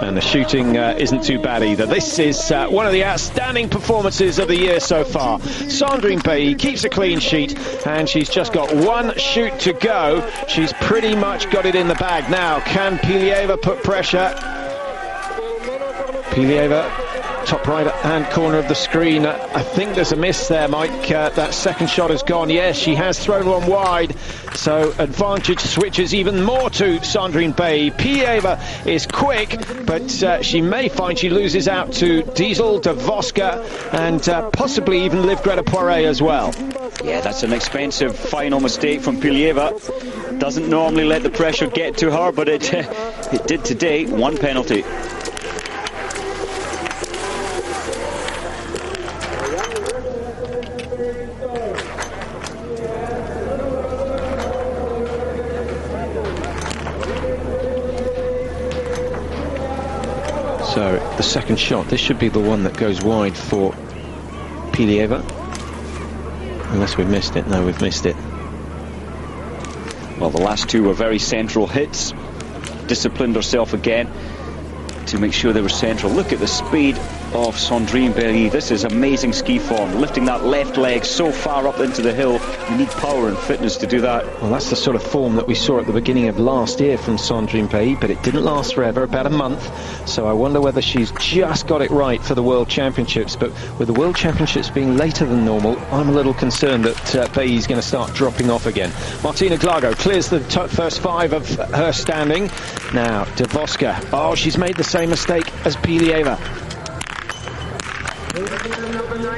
And the shooting isn't too bad either. This is one of the outstanding performances of the year so far. Sandrine Bailly keeps a clean sheet, and she's just got 1 shoot to go. She's pretty much got it in the bag now. Can Pilieva put pressure? Pilieva, top right hand corner of the screen. I think there's a miss there, Mike. That second shot has gone. Yes, she has thrown one wide. So advantage switches even more to Sandrine Bailly. Pilieva is quick, but she may find she loses out to Diesel, de Voska, and possibly even Liv Greta Poiré as well. Yeah, that's an expensive final mistake from Pilieva. Doesn't normally let the pressure get to her, but it did today. 1 penalty. So the second shot, this should be the one that goes wide for Pilieva. Unless we've missed it. No, we've missed it. Well, the last 2 were very central hits. Disciplined herself again to make sure they were central. Look at the speed of Sandrine Bailly. This is amazing ski form. Lifting that left leg so far up into the hill. You need power and fitness to do that. Well, that's the sort of form that we saw at the beginning of last year from Sandrine Bailly, but it didn't last forever, about a month. So I wonder whether she's just got it right for the World Championships. But with the World Championships being later than normal, I'm a little concerned that Bailly's going to start dropping off again. Martina Glago clears the first 5 of her standing. Now, de Voska. Oh, she's made the same mistake as Pilieva.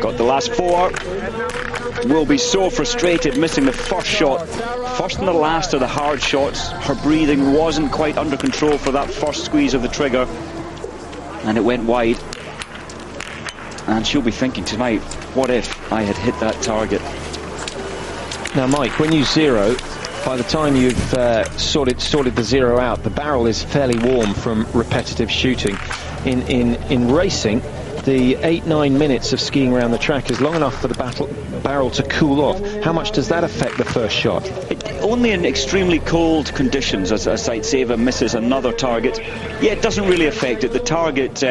Got the last 4. Will be so frustrated missing the first shot. First and the last are the hard shots. Her breathing wasn't quite under control for that first squeeze of the trigger, and it went wide. And she'll be thinking tonight, what if I had hit that target? Now, Mike, when you zero, by the time you've sorted the zero out, the barrel is fairly warm from repetitive shooting. In racing, the 8-9 minutes of skiing around the track is long enough for the barrel to cool off. How much does that affect the first shot? Only in extremely cold conditions, as Zaitseva misses another target. Yeah, it doesn't really affect it. The target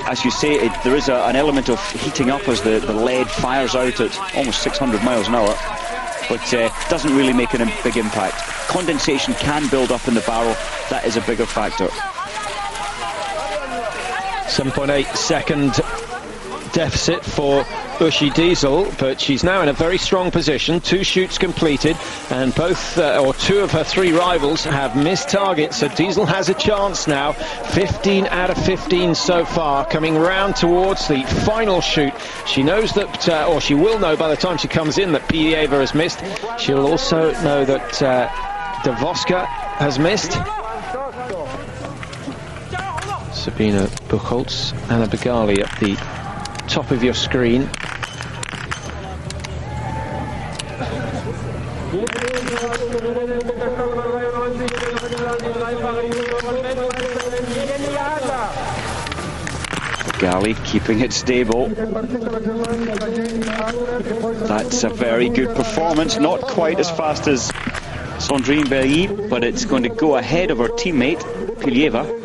as you say, there is an element of heating up as the lead fires out at almost 600 miles an hour, but doesn't really make a big impact. Condensation can build up in the barrel. That is a bigger factor. 7.8 second deficit for Uschi Diesel, but she's now in a very strong position. 2 shoots completed, and both or 2 of her 3 rivals have missed targets, so Diesel has a chance now. 15 out of 15 so far, coming round towards the final shoot. She knows that, or she will know by the time she comes in, that Pilieva has missed. She'll also know that Davoska has missed. Sabina Buchholz, Anna Begali at the top of your screen. Begali keeping it stable. That's a very good performance. Not quite as fast as Sandrine Bailly, but it's going to go ahead of her teammate Pilieva.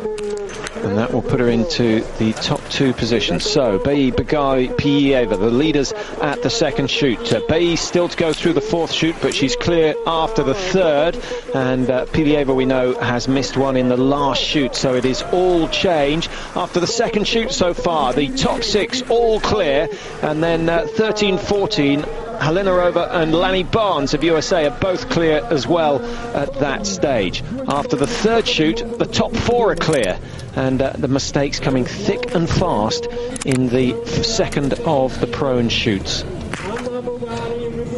And that will put her into the top 2 positions. So, Bailly, Begali, Pilieva, the leaders at the second shoot. Bailly still to go through the 4th shoot, but she's clear after the 3rd. And Pilieva, we know, has missed one in the last shoot. So it is all change. After the second shoot so far, the top 6 all clear. And then 13, 14... Helena Rover and Lanny Barnes of USA are both clear as well at that stage. After the 3rd shoot, the top 4 are clear, and the mistakes coming thick and fast in the 2nd of the prone shoots.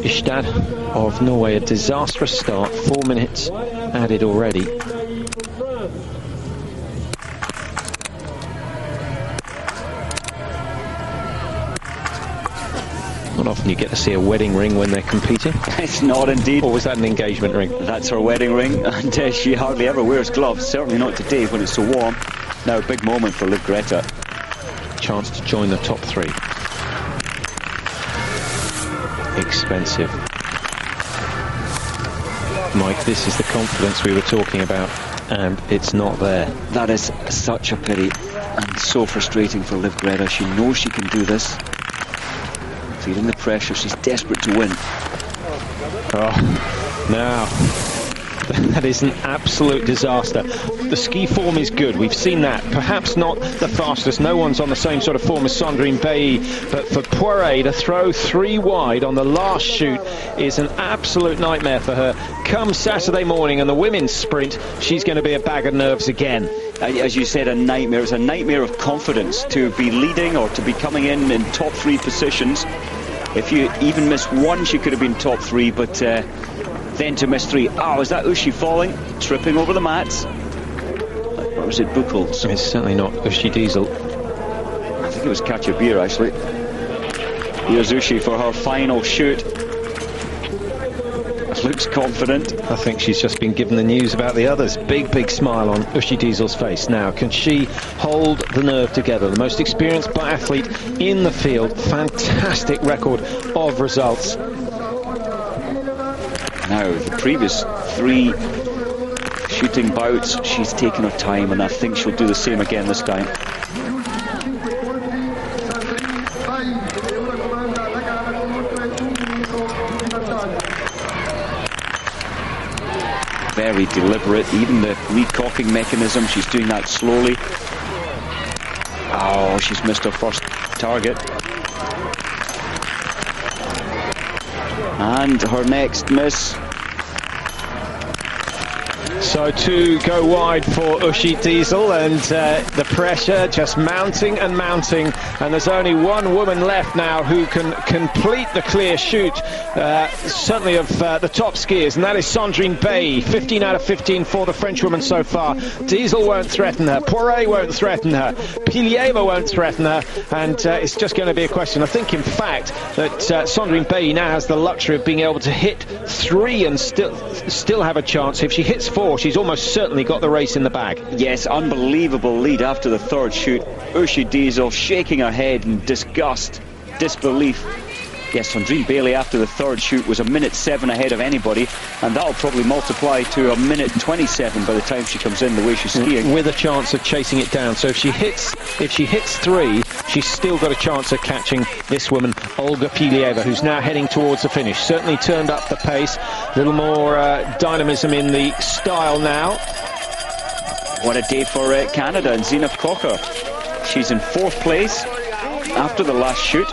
Ystad of Norway, a disastrous start, 4 minutes added already. Not often you get to see a wedding ring when they're competing. It's not indeed. Or was that an engagement ring? That's her wedding ring, and she hardly ever wears gloves, certainly not today when it's so warm. Now, a big moment for Liv Greta. Chance to join the top 3. Expensive. Mike, this is the confidence we were talking about, and it's not there. That is such a pity, and so frustrating for Liv Greta. She knows she can do this. Feeling the pressure, she's desperate to win. Oh, now that is an absolute disaster. The ski form is good, we've seen that. Perhaps not the fastest, no one's on the same sort of form as Sandrine Bailly, but for Poiré to throw 3 wide on the last shoot is an absolute nightmare for her. Come Saturday morning and the women's sprint, she's going to be a bag of nerves again. As you said, a nightmare. It's a nightmare of confidence to be leading or to be coming in top 3 positions. If you even miss 1, she could have been top 3, but then to miss 3. Oh, is that Uschi falling? Tripping over the mats? Or was it Buchholz? It's certainly not Uschi Diesel. I think it was Katja Beer, actually. Here's Uschi for her final shoot. Looks confident. I think she's just been given the news about the others. Big smile on Uschi Diesel's face. Now, can she hold the nerve together? The most experienced biathlete in the field. Fantastic record of results. Now, the previous 3 shooting bouts, she's taken her time, and I think she'll do the same again this time. Very deliberate, even the recocking mechanism, she's doing that slowly. Oh, she's missed her first target. And her next miss. So 2 go wide for Uschi Diesel, and the pressure just mounting and mounting, and there's only 1 woman left now who can complete the clear shoot, certainly of the top skiers, and that is Sandrine Bailly. 15 out of 15 for the Frenchwoman so far. Diesel won't threaten her, Poiré won't threaten her, Pilieva won't threaten her, and it's just going to be a question. I think, in fact, that Sandrine Bailly now has the luxury of being able to hit 3 and still have a chance. If she hits 4, she's almost certainly got the race in the bag. Yes, unbelievable lead after the 3rd shoot. Uschi Diesel shaking her head in disgust, disbelief. Yes, Sandrine Bailey after the third shoot was 1:07 ahead of anybody, and that'll probably multiply to 1:27 by the time she comes in, the way she's skiing. With a chance of chasing it down. So if she hits 3, she's still got a chance of catching this woman, Olga Pilieva, who's now heading towards the finish. Certainly turned up the pace, a little more dynamism in the style now. What a day for Canada and Zina Kocher. She's in 4th place after the last shoot.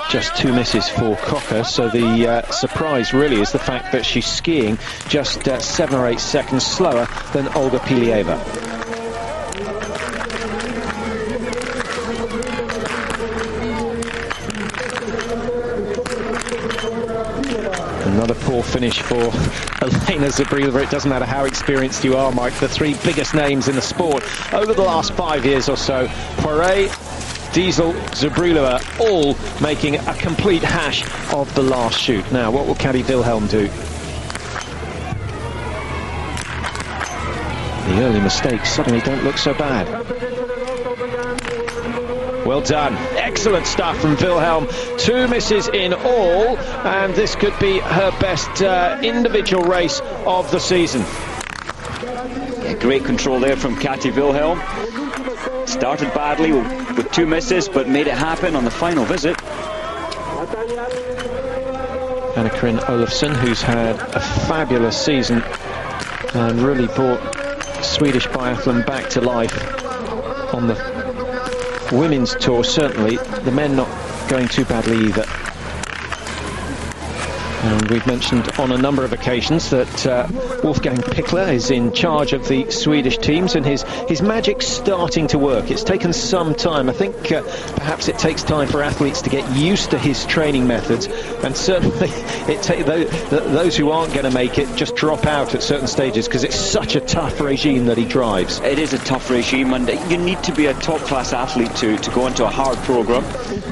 Just 2 misses for Kocher, so the surprise really is the fact that she's skiing just 7 or 8 seconds slower than Olga Pilieva. Another poor finish for Elena Zabrilova. It doesn't matter how experienced you are, Mike. The 3 biggest names in the sport over the last 5 years or so, Poiré, Diesel, Zabrilova, all making a complete hash of the last shoot. Now, what will Caddy Wilhelm do? The early mistakes suddenly don't look so bad. Well done. Excellent stuff from Wilhelm. 2 misses in all, and this could be her best individual race of the season. Yeah, great control there from Kati Wilhelm. Started badly with 2 misses, but made it happen on the final visit. Anna-Karin Olofsson, who's had a fabulous season and really brought Swedish biathlon back to life on the women's tour. Certainly the men not going too badly either. And we've mentioned on a number of occasions that Wolfgang Pichler is in charge of the Swedish teams, and his magic's starting to work. It's taken some time. I think perhaps it takes time for athletes to get used to his training methods, and certainly those who aren't going to make it just drop out at certain stages because it's such a tough regime that he drives. It is a tough regime, and you need to be a top-class athlete to go into a hard program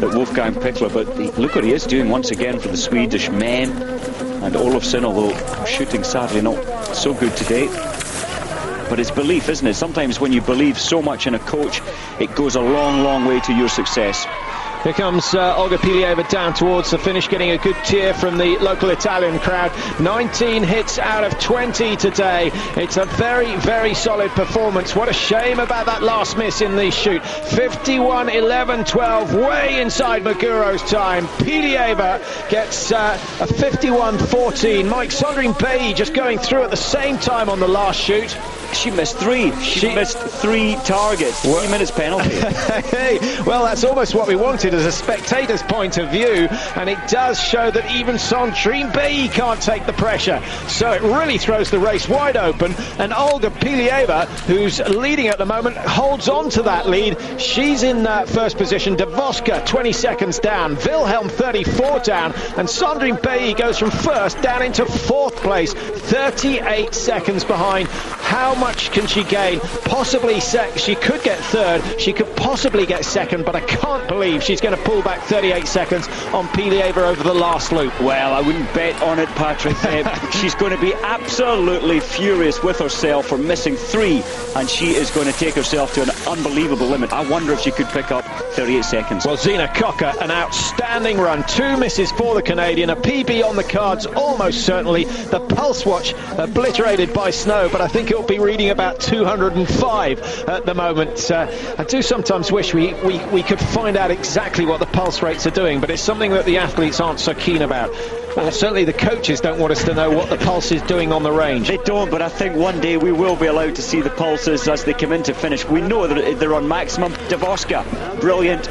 at Wolfgang Pichler. But look what he is doing once again for the Swedish men. And Olofsson, although shooting sadly not so good today. But it's belief, isn't it? Sometimes when you believe so much in a coach, it goes a long, long way to your success. Here comes Olga Pilieva down towards the finish, getting a good cheer from the local Italian crowd. 19 hits out of 20 today. It's a very, very solid performance. What a shame about that last miss in the shoot. 51-11-12, way inside Maguro's time. Pilieva gets a 51-14. Mike, Sandrine Bailly just going through at the same time on the last shoot. She missed 3. She missed 3 targets. 3 minutes penalty. Hey, well, that's almost what we wanted as a spectator's point of view, and it does show that even Sandrine Bailly can't take the pressure. So it really throws the race wide open, and Olga Pilieva, who's leading at the moment, holds on to that lead. She's in first position. Davoska 20 seconds down, Wilhelm 34 down, and Sandrine Bailly goes from first down into 4th place, 38 seconds behind. How much can she gain? Possibly she could get 3rd, she could possibly get 2nd, but I can't believe she's going to pull back 38 seconds on Pilieva over the last loop. Well, I wouldn't bet on it, Patrick. She's going to be absolutely furious with herself for missing 3, and she is going to take herself to an unbelievable limit. I wonder if she could pick up 38 seconds. Well, Zina Kocher, an outstanding run. 2 misses for the Canadian, a PB on the cards almost certainly. The pulse watch obliterated by snow, but I think it'll be reading about 205 at the moment. I do sometimes wish we could find out exactly what the pulse rates are doing, but it's something that the athletes aren't so keen about. Well, certainly the coaches don't want us to know what the pulse is doing on the range. They don't, but I think one day we will be allowed to see the pulses as they come in to finish. We know that they're on maximum. Davoska, brilliant.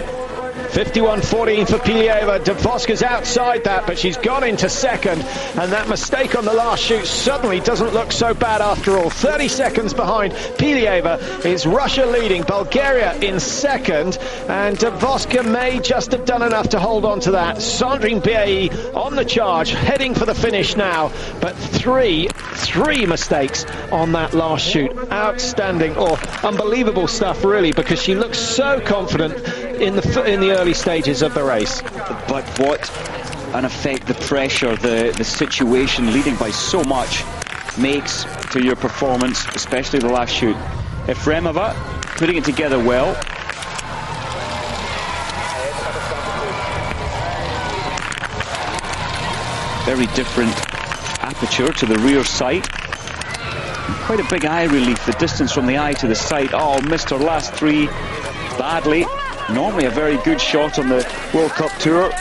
51-14 for Pilieva. Davoska's outside that, but she's gone into 2nd, and that mistake on the last shoot suddenly doesn't look so bad after all. 30 seconds behind Pilieva is Russia leading, Bulgaria in 2nd, and Davoska may just have done enough to hold on to that. Sandrine Bailly on the charge, heading for the finish now, but three mistakes on that last shoot. Outstanding, or unbelievable stuff really, because she looks so confident in the early stages of the race. But what an effect the pressure, the situation leading by so much makes to your performance, especially the last shoot. Efremova putting it together well. very different aperture to the rear sight. And quite a big eye relief, the distance from the eye to the sight. Oh, missed her last three badly. Normally a very good shot on the World Cup Tour.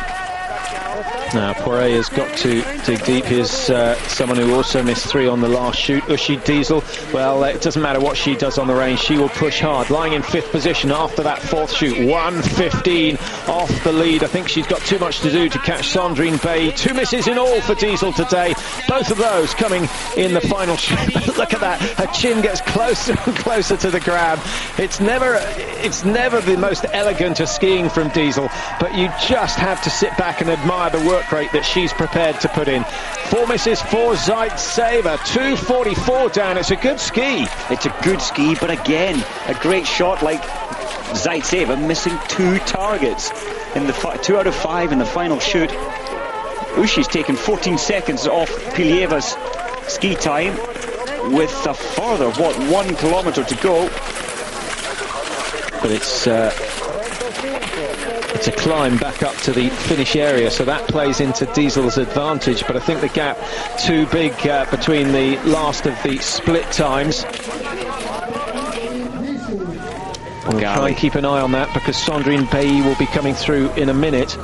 Now Poiré has got to dig deep. Here's someone who also missed three on the last shoot, Uschi Diesel. Well, it doesn't matter what she does on the range, she will push hard. Lying in 5th position after that 4th shoot, 1:15 off the lead. I think she's got too much to do to catch Sandrine Bailly. 2 misses in all for Diesel today. Both of those coming in the final shoot. Look at that, her chin gets closer and closer to the ground. It's never the most elegant of skiing from Diesel, but you just have to sit back and admire the work rate that she's prepared to put in. 4 misses for Zaitseva, 2:44 down. It's a good ski. It's a good ski, but again, a great shot like Zaitseva missing 2 targets in the 2 out of 5 in the final shoot. Uschi's taken 14 seconds off Pilieva's ski time with a further, 1 kilometre to go. But it's a climb back up to the finish area, so that plays into Diesel's advantage, but I think the gap too big between the last of the split times. We'll try and keep an eye on that because Sandrine Bailly will be coming through in a minute.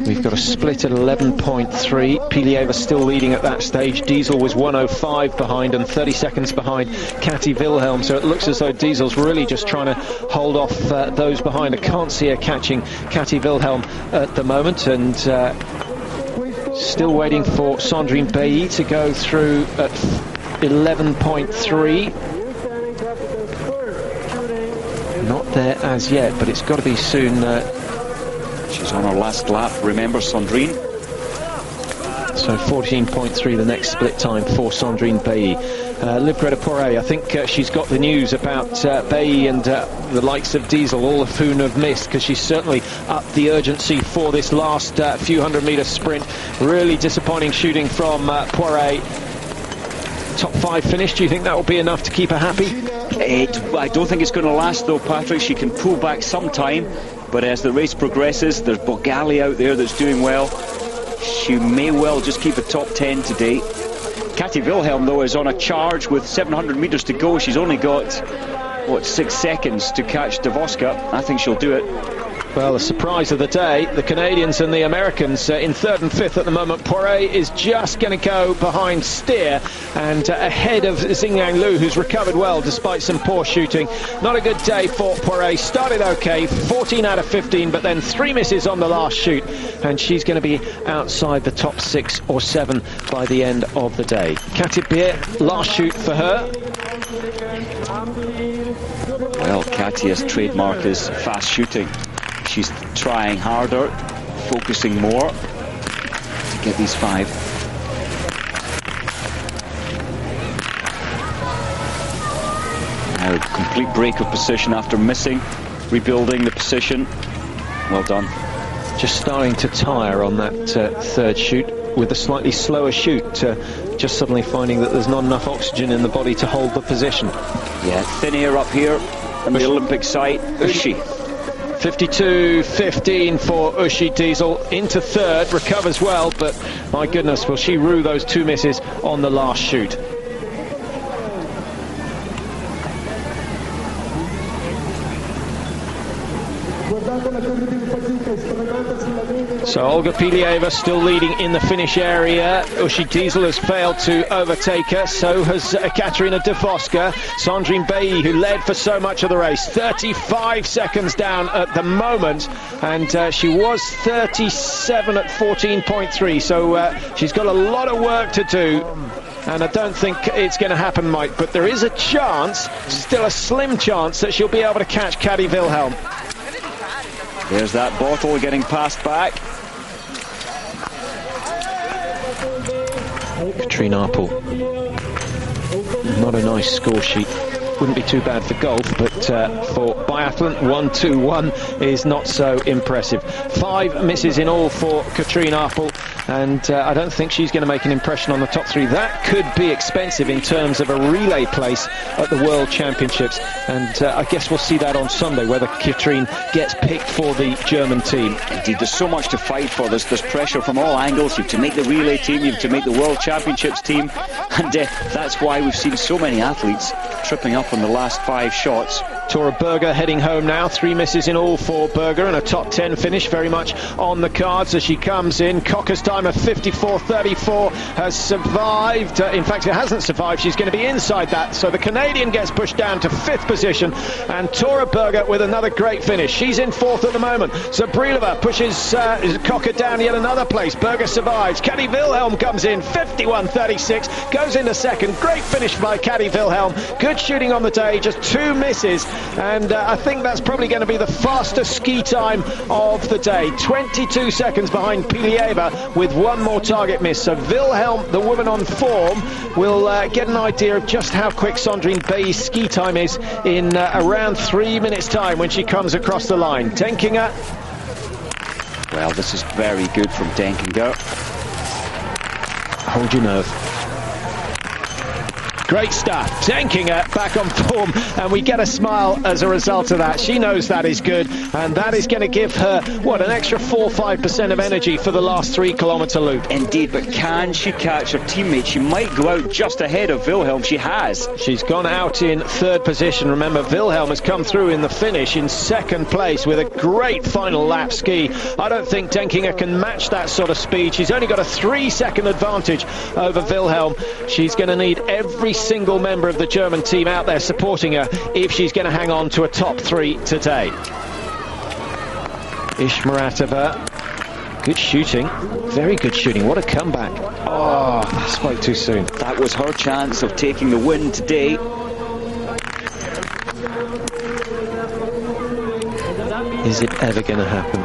We've got a split at 11.3. Pilieva still leading at that stage. Diesel was 1:05 behind and 30 seconds behind Kati Wilhelm. So it looks as though Diesel's really just trying to hold off those behind. I can't see her catching Kati Wilhelm at the moment. And still waiting for Sandrine Bailly to go through at 11.3. Not there as yet, but it's got to be soon. She's on her last lap, remember, Sandrine. So 14.3 the next split time for Sandrine Bailly. Liv Greta Poiré, I think she's got the news about Bailly and the likes of Diesel, all of whom have missed, because she's certainly upped the urgency for this last few 100-metre sprint. Really disappointing shooting from Poiré. Top 5 finish, do you think that will be enough to keep her happy? I don't think it's going to last though, Patrick. She can pull back some time, but as the race progresses, there's Bogali out there that's doing well. She may well just keep a top 10 today. Kati Wilhelm though is on a charge with 700 metres to go. She's only got 6 seconds to catch Davoska. I think she'll do it. Well, the surprise of the day, the Canadians and the Americans in 3rd and 5th at the moment. Poiré is just going to go behind Steer and ahead of Xingyang Lu, who's recovered well despite some poor shooting. Not a good day for Poiré. Started okay, 14 out of 15, but then 3 misses on the last shoot, and she's going to be outside the top 6 or 7 by the end of the day. Katy Beer, last shoot for her. Well, Katya's trademark is fast shooting. She's trying harder, focusing more to get these 5. Now, complete break of position after missing, rebuilding the position. Well done. Just starting to tire on that 3rd shoot with a slightly slower shoot, just suddenly finding that there's not enough oxygen in the body to hold the position. Yeah, thin air up here on the Olympic site. Uschi. 52.15 for Uschi Diesel, into 3rd, recovers well, but my goodness, will she rue those 2 misses on the last shoot. So Olga Pilieva still leading in the finish area. Uschi Diesel has failed to overtake her. So has Ekaterina Davoska. Sandrine Bailly, who led for so much of the race, 35 seconds down at the moment. And she was 37 at 14.3. So she's got a lot of work to do. And I don't think it's going to happen, Mike. But there is a chance, still a slim chance, that she'll be able to catch Kati Wilhelm. There's that bottle getting passed back. Katrina Appel. Not a nice score sheet. wouldn't be too bad for golf, but for biathlon, 1-2-1 is not so impressive. 5 misses in all for Katrine Apel, and I don't think she's going to make an impression on the top 3. That could be expensive in terms of a relay place at the World Championships, and I guess we'll see that on Sunday, whether Katrine gets picked for the German team. Indeed, there's so much to fight for. There's pressure from all angles. You have to make the relay team, you have to make the World Championships team, and that's why we've seen so many athletes tripping up on the last 5 shots. Tora Berger heading home now. 3 misses in all for Berger, and a top 10 finish very much on the cards as she comes in. Cocker's time of 54.34 has survived. In fact, it hasn't survived. She's going to be inside that. So the Canadian gets pushed down to 5th position, and Tora Berger with another great finish. She's in 4th at the moment. Zabrilova pushes Cocker down yet another place. Berger survives. Kati Wilhelm comes in 51.36, goes into 2nd. Great finish by Kati Wilhelm. Good shooting on the day, just 2 misses. And I think that's probably going to be the fastest ski time of the day. 22 seconds behind Pilieva with 1 more target miss. So Wilhelm, the woman on form, will get an idea of just how quick Sandrine Bay's ski time is in around 3 minutes' time when she comes across the line. Denkinger. Well, this is very good from Denkinger. Hold your nerve. Great stuff. Denkinger back on form, and we get a smile as a result of that. She knows that is good, and that is going to give her, an extra 4-5% of energy for the last 3-kilometre loop. Indeed, but can she catch her teammate? She might go out just ahead of Wilhelm. She has. She's gone out in 3rd position. Remember, Wilhelm has come through in the finish in 2nd place with a great final lap ski. I don't think Denkinger can match that sort of speed. She's only got a 3-second advantage over Wilhelm. She's going to need every single member of the German team out there supporting her if she's going to hang on to a top 3 today. Ishmaratova, good shooting, very good shooting. What a comeback. Oh, I spoke too soon. That was her chance of taking the win today. Is it ever going to happen?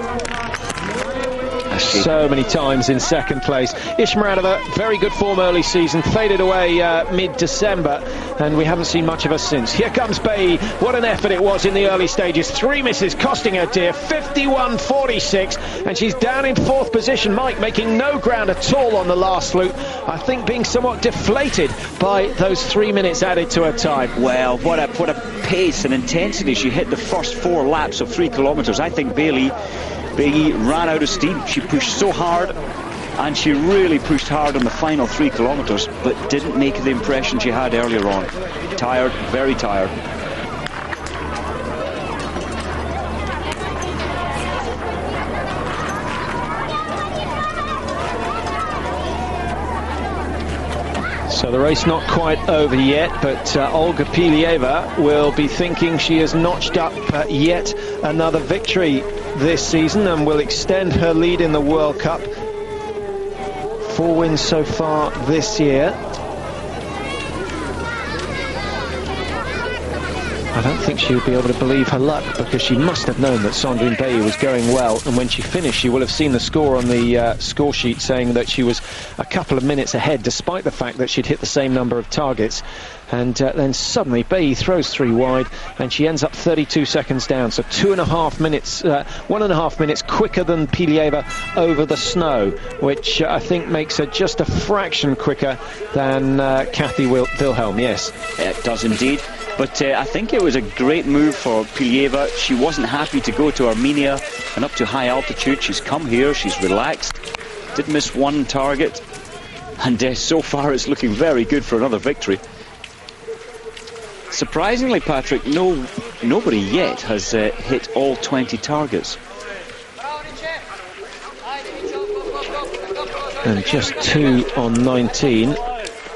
So many times in 2nd place. Ishmaratova, very good form early season, faded away mid-December, and we haven't seen much of her since. Here comes Bay. What an effort it was in the early stages. 3 misses costing her dear. 51.46, and she's down in 4th position. Mike making no ground at all on the last loop. I think being somewhat deflated by those 3 minutes added to her time. Well, what a pace and intensity. She hit the first 4 laps of 3 kilometres. I think Bailey ran out of steam. She pushed so hard, and she really pushed hard on the final 3 kilometres, but didn't make the impression she had earlier on. Tired, very tired. So the race not quite over yet, but Olga Pilieva will be thinking she has notched up yet another victory this season and will extend her lead in the World Cup. 4 wins so far this year. I don't think she would be able to believe her luck, because she must have known that Sandrine Bay was going well, and when she finished she will have seen the score on the score sheet saying that she was a couple of minutes ahead, despite the fact that she'd hit the same number of targets. And then suddenly Bay throws 3 wide, and she ends up 32 seconds down, so 1.5 minutes quicker than Pilieva over the snow, which I think makes her just a fraction quicker than Kati Wilhelm. Yes, it does indeed. But I think it was a great move for Pilieva. She wasn't happy to go to Armenia and up to high altitude. She's come here, she's relaxed, did miss 1 target, and so far it's looking very good for another victory. Surprisingly, Patrick, nobody yet has hit all 20 targets. And just 2 on 19.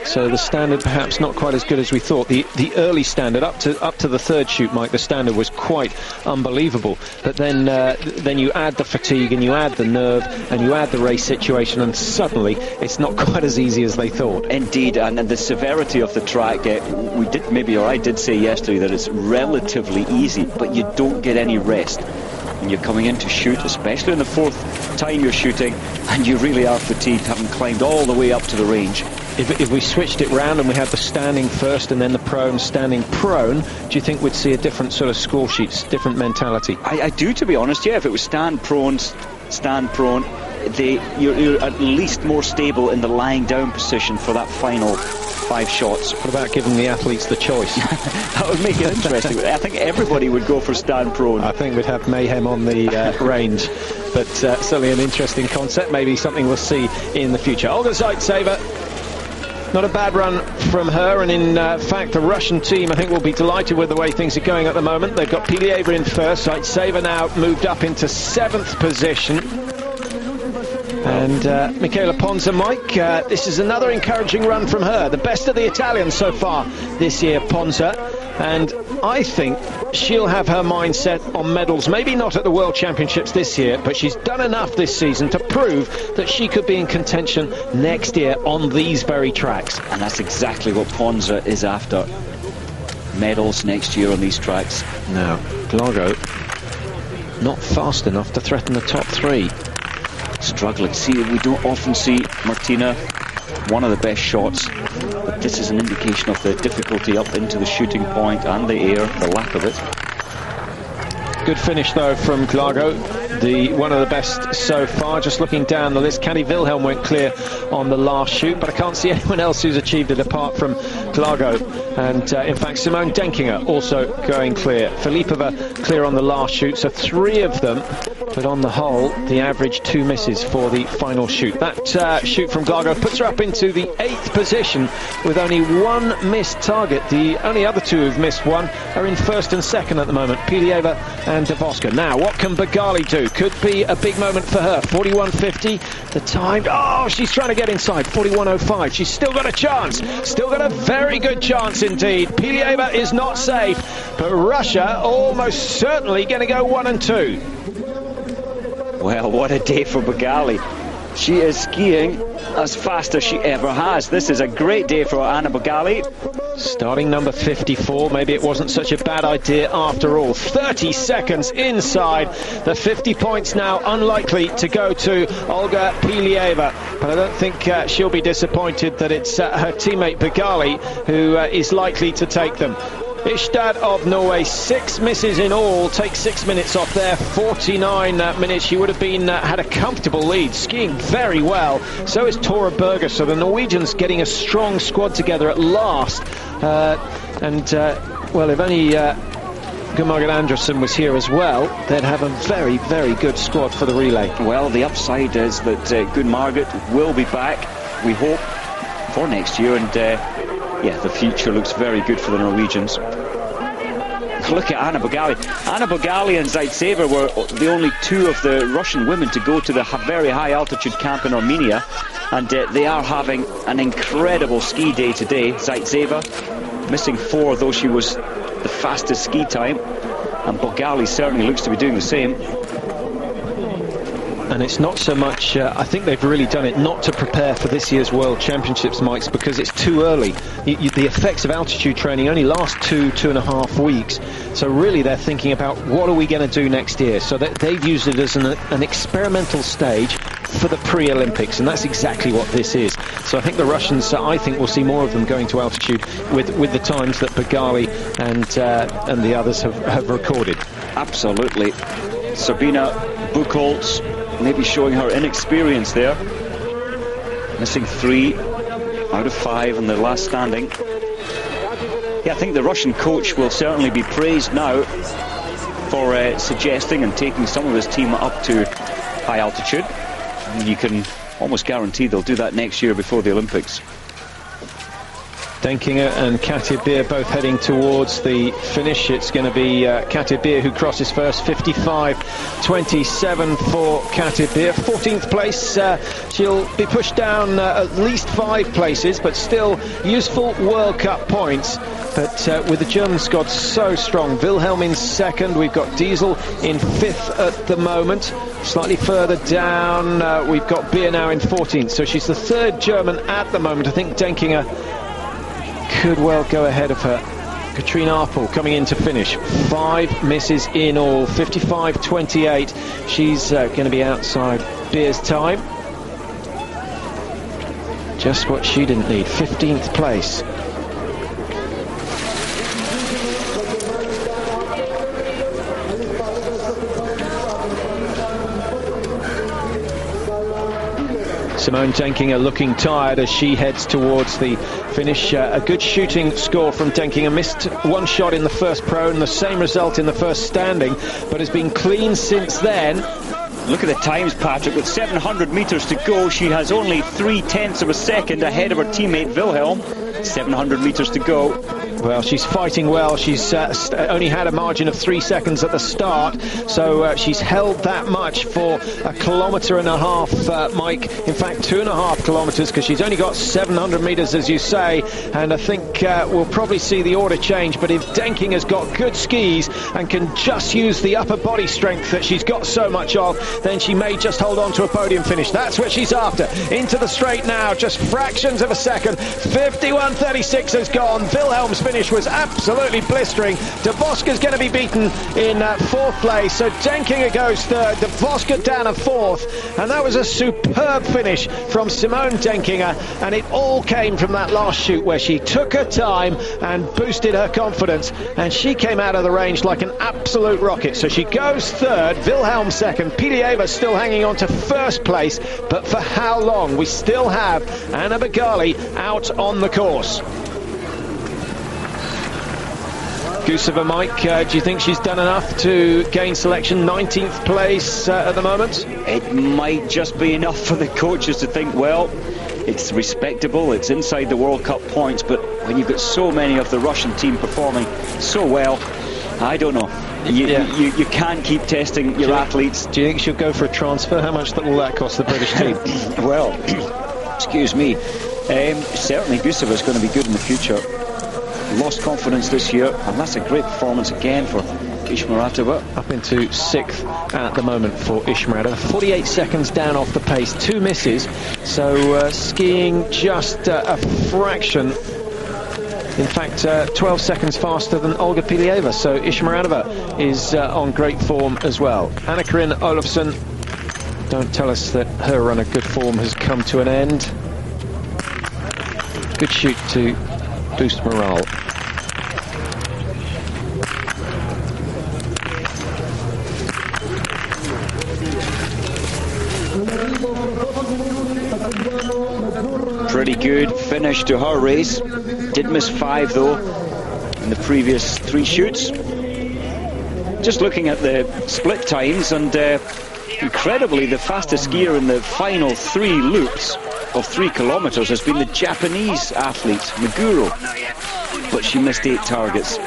So the standard perhaps not quite as good as we thought. The early standard up to the 3rd shoot, Mike, the standard was quite unbelievable. But then you add the fatigue, and you add the nerve, and you add the race situation, and suddenly it's not quite as easy as they thought. Indeed, and the severity of the track. I did say yesterday that it's relatively easy, but you don't get any rest when you're coming in to shoot, especially in the 4th time you're shooting, and you really are fatigued, having climbed all the way up to the range. if we switched it round and we had the standing first and then the prone, standing prone, do you think we'd see a different sort of score sheets, different mentality? I do, to be honest, yeah. If it was stand prone, you're at least more stable in the lying down position for that final 5 shots. What about giving the athletes the choice? That would make it interesting. I think everybody would go for stand prone. I think we'd have mayhem on the range, but certainly an interesting concept, maybe something we'll see in the future. Olga Zaitseva, not a bad run from her, and in fact the Russian team I think will be delighted with the way things are going at the moment. They've got Pilieva in first, Zaitseva now moved up into 7th position. And Michela Ponza, Mike, this is another encouraging run from her. The best of the Italians so far this year, Ponza. And I think she'll have her mind set on medals, maybe not at the World Championships this year, but she's done enough this season to prove that she could be in contention next year on these very tracks. And that's exactly what Ponza is after. Medals next year on these tracks. Now, Glago, not fast enough to threaten the top 3. Struggling. See, we don't often see Martina, one of the best shots, but this is an indication of the difficulty up into the shooting point and the air, the lack of it. Good finish though from Glago, one of the best so far. Just looking down the list, Kati Wilhelm went clear on the last shoot, but I can't see anyone else who's achieved it apart from Glago. And in fact Simone Denkinger also going clear. Filipova clear on the last shoot, so 3 of them, but on the whole the average 2 misses for the final shoot. That shoot from Glago puts her up into the 8th position with only 1 missed target. The only other 2 who've missed one are in 1st and 2nd at the moment, Pilieva and Davoska. Now what can Begali do? Could be a big moment for her. 41.50 the time. Oh, she's trying to get inside. 41.05. She's still got a chance, still got a very good chance indeed. Pilieva is not safe, but Russia almost certainly going to go 1 and 2. Well, what a day for Begali. She is skiing as fast as she ever has. This is a great day for Anna Begali. Starting number 54, maybe it wasn't such a bad idea after all. 30 seconds inside. The 50 points now unlikely to go to Olga Pilieva, but I don't think she'll be disappointed that it's her teammate Begali who is likely to take them. Ishtad of Norway, 6 misses in all, takes 6 minutes off there. 49 minutes. She would have been had a comfortable lead, skiing very well. So is Tora Berger. So the Norwegians getting a strong squad together at last. Well, if only Gunmargaard Andersen was here as well, they'd have a very, very good squad for the relay. Well, the upside is that Gunmargaard will be back, we hope, for next year, and yeah, the future looks very good for the Norwegians. Look at Anna Begali. Anna Begali and Zaitseva were the only 2 of the Russian women to go to the very high altitude camp in Armenia, and they are having an incredible ski day today. Zaitseva missing 4, though she was the fastest ski time, and Begali certainly looks to be doing the same. And it's not so much, I think they've really done it not to prepare for this year's World Championships, Mike, because it's too early. The effects of altitude training only last 2.5 weeks. So really they're thinking about what are we going to do next year. So they've used it as an experimental stage for the pre-Olympics, and that's exactly what this is. So I think the Russians, I think we'll see more of them going to altitude with the times that Begali and the others have recorded. Absolutely. Sabina Buchholz maybe showing her inexperience there. Missing 3 out of 5 in the last standing. Yeah, I think the Russian coach will certainly be praised now for suggesting and taking some of his team up to high altitude. And you can almost guarantee they'll do that next year before the Olympics. Denkinger and Kati Beer both heading towards the finish. It's going to be Kati Beer who crosses first. 55.27 for Kati Beer. 14th place. She'll be pushed down at least 5 places, but still useful World Cup points. But with the German squad so strong, Wilhelm in 2nd. We've got Diesel in 5th at the moment. Slightly further down, we've got Beer now in 14th. So she's the 3rd German at the moment. I think Denkinger could well go ahead of her. Katrine Arpel coming in to finish. 5 misses in all. 55.28. She's going to be outside Beer's time. Just what she didn't need, 15th place. Simone Denkinger looking tired as she heads towards the finish. A good shooting score from Denkinger. Missed one shot in the first pro and the same result in the first standing, but has been clean since then. Look at the times, Patrick. With 700 metres to go, she has only 0.3 of a second ahead of her teammate Wilhelm. 700 metres to go. Well, she's fighting well. She's only had a margin of 3 seconds at the start, so she's held that much for 1.5 kilometres, Mike. In fact, 2.5 kilometres, because she's only got 700 metres, as you say. And I think we'll probably see the order change. But if Denkinger's got good skis and can just use the upper body strength that she's got so much of, then she may just hold on to a podium finish. That's what she's after. Into the straight now, just fractions of a second. 51.36 has gone. Wilhelm's finish was absolutely blistering. De Vosker's going to be beaten in 4th place, so Denkinger goes 3rd, De Vosker down a 4th, and that was a superb finish from Simone Denkinger, and it all came from that last shoot where she took her time and boosted her confidence, and she came out of the range like an absolute rocket. So she goes 3rd, Wilhelm 2nd, Pilieva still hanging on to 1st place, but for how long? We still have Anna Begali out on the course. Guseva, Mike, do you think she's done enough to gain selection? 19th place at the moment? It might just be enough for the coaches to think, well, it's respectable, it's inside the World Cup points, but when you've got so many of the Russian team performing so well, I don't know. You can't keep testing your athletes. Do you think she'll go for a transfer? How much will that cost the British team? Well, excuse me. Certainly Guseva's going to be good in the future. Lost confidence this year, and that's a great performance again for Ishmaratova. Up into 6th at the moment for Ishmaratova. 48 seconds down off the pace, 2 misses, so skiing just a fraction. In fact, 12 seconds faster than Olga Pilieva, so Ishmaratova is on great form as well. Anna-Karin Olofsson, don't tell us that her run of good form has come to an end. Good shoot to boost morale. Pretty good finish to her race. Did miss 5 though in the previous 3 shoots. Just looking at the split times, and incredibly the fastest skier in the final 3 loops of 3 kilometres has been the Japanese athlete Meguro, but she missed 8 targets.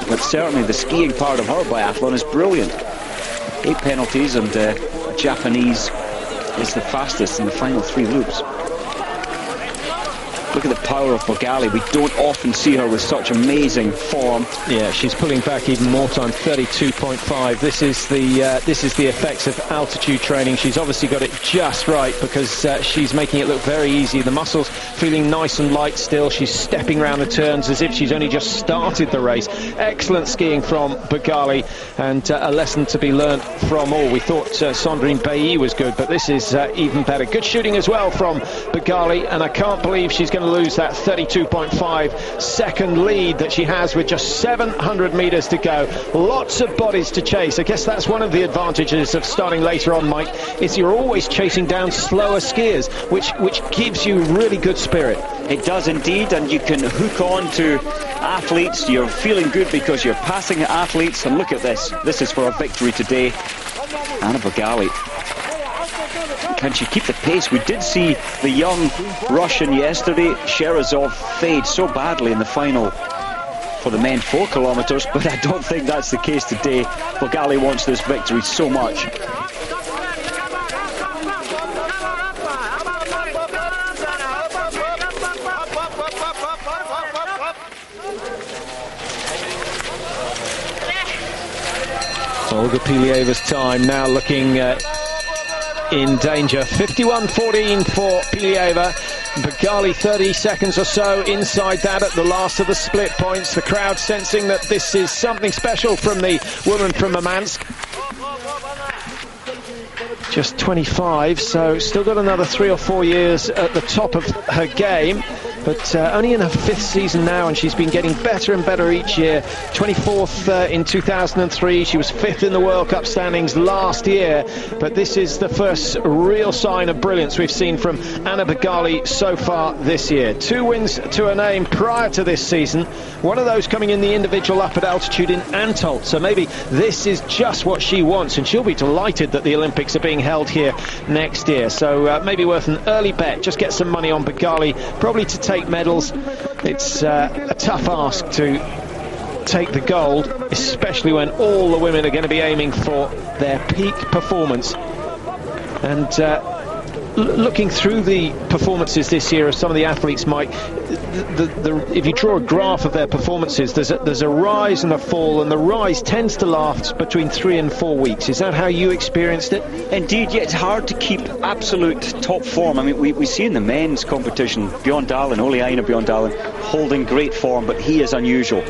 But certainly the skiing part of her biathlon is brilliant. 8 penalties, and Japanese is the fastest in the final 3 loops. Look at the power of Begali. We don't often see her with such amazing form. Yeah, she's pulling back even more time, 32.5. This is the effects of altitude training. She's obviously got it just right, because she's making it look very easy. The muscles feeling nice and light still. She's stepping around the turns as if she's only just started the race. Excellent skiing from Begali, and a lesson to be learnt from all. We thought Sandrine Bailly was good, but this is even better. Good shooting as well from Begali, and I can't believe she's going to lose that 32.5 second lead that she has with just 700 metres to go. Lots of bodies to chase. I guess that's one of the advantages of starting later on, Mike, is you're always chasing down slower skiers, which gives you really good spirit. It does indeed, and you can hook on to athletes. You're feeling good because you're passing athletes, and look at this. This is for a victory today. Anna Begali. Can she keep the pace? We did see the young Russian yesterday, Sherazov, fade so badly in the final for the men 4 kilometres, but I don't think that's the case today. Begali wants this victory so much. Olga Pilieva's time now looking in danger. 51.14 for Pilieva. Begali 30 seconds or so inside that at the last of the split points. The crowd sensing that this is something special from the woman from Murmansk. just 25, so still got another 3 or 4 years at the top of her game, but only in her 5th season now, and she's been getting better and better each year. 24th in 2003, she was 5th in the World Cup standings last year, but this is the first real sign of brilliance we've seen from Anna Bagali so far this year. 2 wins to her name prior to this season, one of those coming in the individual up at altitude in Antolt, so maybe this is just what she wants, and she'll be delighted that the Olympics are being held here next year. So maybe worth an early bet. Just get some money on Bagali, probably to take medals. It's a tough ask to take the gold, especially when all the women are going to be aiming for their peak performance. And looking through the performances this year of some of the athletes, Mike, if you draw a graph of their performances, there's a rise and a fall, and the rise tends to last between 3 and 4 weeks. Is that how you experienced it? Indeed, yeah, it's hard to keep absolute top form. I mean, we see in the men's competition, Bjorn Dahlen, Ole Einar Bjorn Dahlen, holding great form, but he is unusual.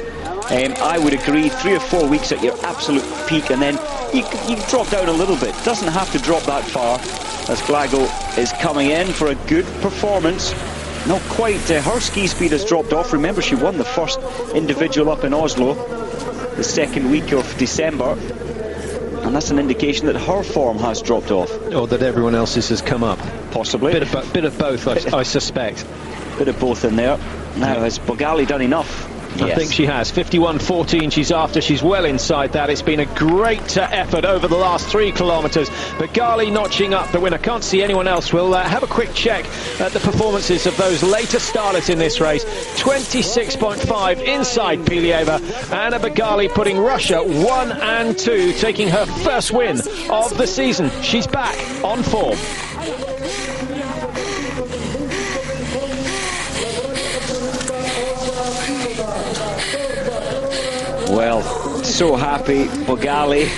I would agree, 3 or 4 weeks at your absolute peak, and then you drop down a little bit. Doesn't have to drop that far, as Glago is coming in for a good performance. Not quite, her ski speed has dropped off. Remember, she won the first individual up in Oslo the 2nd week of December, and that's an indication that her form has dropped off. Or that everyone else's has come up. Possibly. Bit of both, I suspect. Bit of both in there. Now, has Bagali done enough? I think she has. 51.14 she's after. She's well inside that. It's been a great effort over the last 3 kilometres. Bagali notching up the winner. Can't see anyone else. We'll have a quick check at the performances of those later starters in this race. 26.5 inside Pilieva. Anna Bagali putting Russia 1 and 2, taking her first win of the season. She's back on form. Well, so happy, Bagali.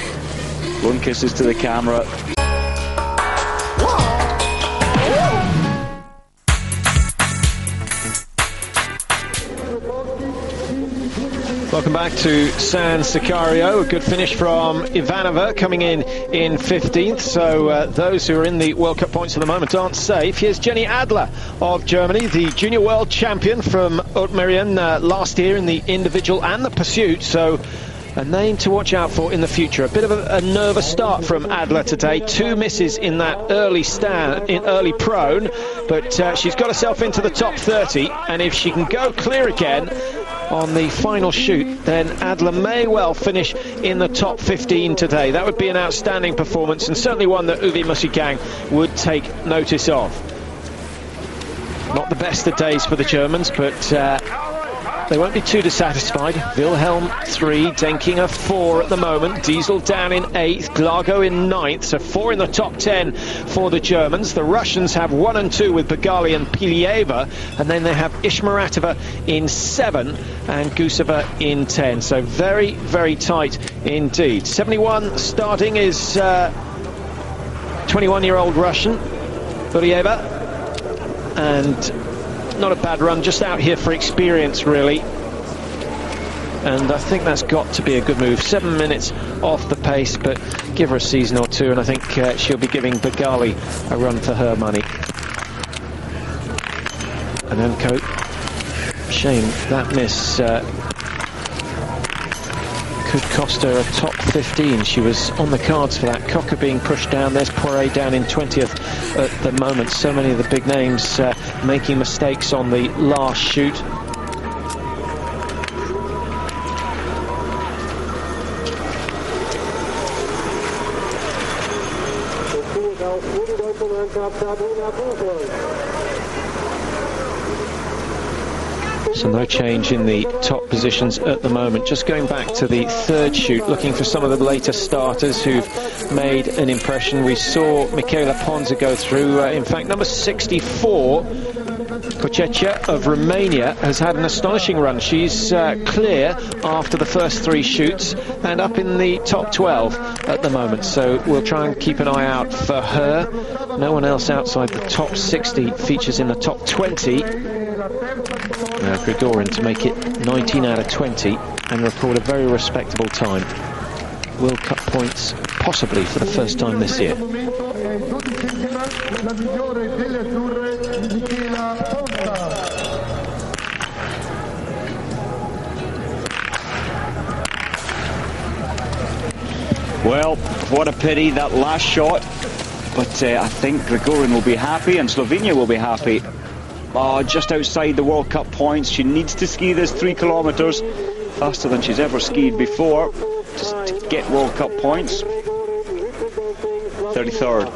Blowing kisses to the camera. Welcome back to San Sicario. A good finish from Ivanova, coming in 15th. So those who are in the World Cup points at the moment aren't safe. Here's Jenny Adler of Germany, the junior world champion from Otmerion last year in the individual and the pursuit. So a name to watch out for in the future. A bit of a nervous start from Adler today. 2 misses in that early prone, but she's got herself into the top 30, and if she can go clear again on the final shoot, then Adler may well finish in the top 15 today. That would be an outstanding performance, and certainly one that Uwe Musikang would take notice of. Not the best of days for the Germans, but they won't be too dissatisfied. Wilhelm 3, Denkinger 4 at the moment. Diesel down in 8th, Glago in 9th, so 4 in the top 10 for the Germans. The Russians have 1 and 2 with Bagali and Pilieva, and then they have Ishmaratova in 7 and Guseva in 10. So very, very tight indeed. 71 starting is 21-year-old Russian, Pilieva, and not a bad run, just out here for experience really, and I think that's got to be a good move. 7 minutes off the pace, but give her a season or 2 and I think she'll be giving Bagali a run for her money. And Anko, shame that miss could cost her a top 15. She was on the cards for that. Cocker being pushed down. There's Poiré down in 20th at the moment. So many of the big names making mistakes on the last shoot. So no change in the top positions at the moment. Just going back to the 3rd shoot, looking for some of the later starters who've made an impression. We saw Michaela Ponza go through. In fact, number 64, Kochecha of Romania, has had an astonishing run. She's clear after the first 3 shoots and up in the top 12 at the moment. So we'll try and keep an eye out for her. No one else outside the top 60 features in the top 20. Grigorin to make it 19 out of 20 and record a very respectable time. World Cup points possibly for the first time this year. Well, what a pity, that last shot. But I think Gregorian will be happy and Slovenia will be happy. Oh, just outside the World Cup points. She needs to ski this 3 kilometres faster than she's ever skied before just to get World Cup points. 33rd.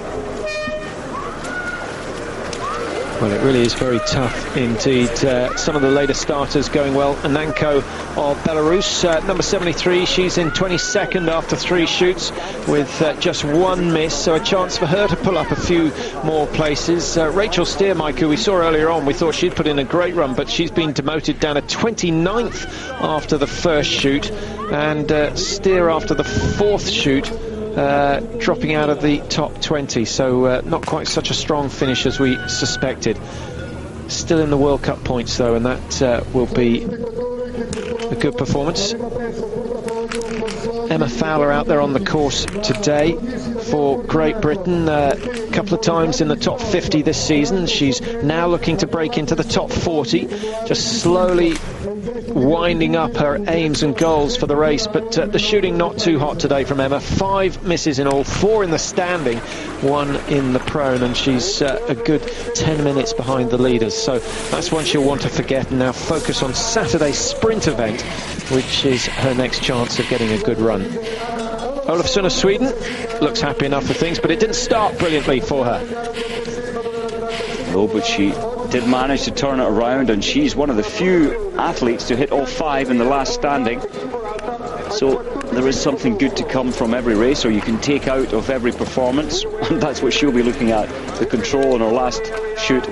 Well, it really is very tough indeed. Some of the later starters going well. Ananko of Belarus, number 73, she's in 22nd after 3 shoots with just 1 miss, so a chance for her to pull up a few more places. Rachel Steermike, who we saw earlier on, we thought she'd put in a great run, but she's been demoted down to 29th after the first shoot, and Steer after the 4th shoot, dropping out of the top 20, so not quite such a strong finish as we suspected. Still in the World Cup points though, and that will be a good performance. Emma Fowler out there on the course today for Great Britain, a couple of times in the top 50 this season. She's now looking to break into the top 40, just slowly winding up her aims and goals for the race, but the shooting not too hot today from Emma. 5 misses in all, 4 in the standing, 1 in the prone, and she's a good 10 minutes behind the leaders, so that's one she'll want to forget and now focus on Saturday's sprint event, which is her next chance of getting a good run. Olofsson of Sweden looks happy enough with things, but it didn't start brilliantly for her. No, but she did manage to turn it around, and she's one of the few athletes to hit all 5 in the last standing. So there is something good to come from every race, or you can take out of every performance, and that's what she'll be looking at, the control in her last shoot.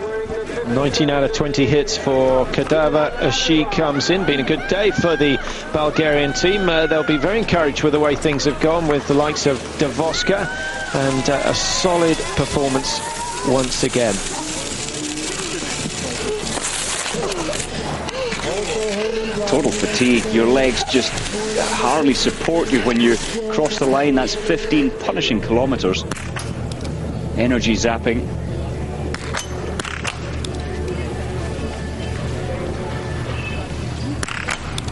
19 out of 20 hits for Kadava as she comes in. Been a good day for the Bulgarian team. They'll be very encouraged with the way things have gone with the likes of Davoska, and a solid performance once again. Total fatigue. Your legs just hardly support you when you cross the line. That's 15 punishing kilometres. Energy zapping.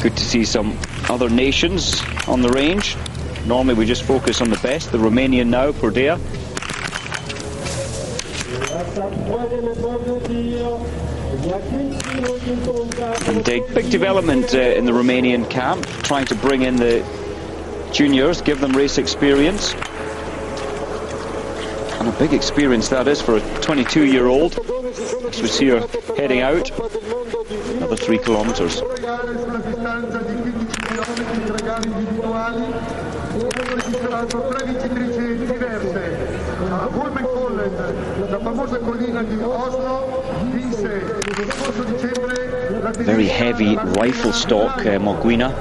Good to see some other nations on the range. Normally we just focus on the best. The Romanian now, Pordea. And a big development in the Romanian camp, trying to bring in the juniors, give them race experience. And a big experience that is for a 22-year-old. So we see her heading out. Another 3 kilometres. Very heavy rifle stock, Moguina.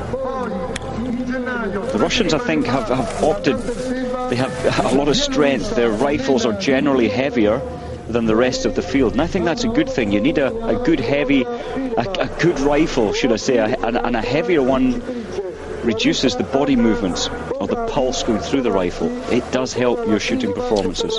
The Russians, I think, have opted, they have a lot of strength. Their rifles are generally heavier than the rest of the field, and I think that's a good thing. You need a good heavy, a good rifle, should I say, and a heavier one reduces the body movements or the pulse going through the rifle. It does help your shooting performances.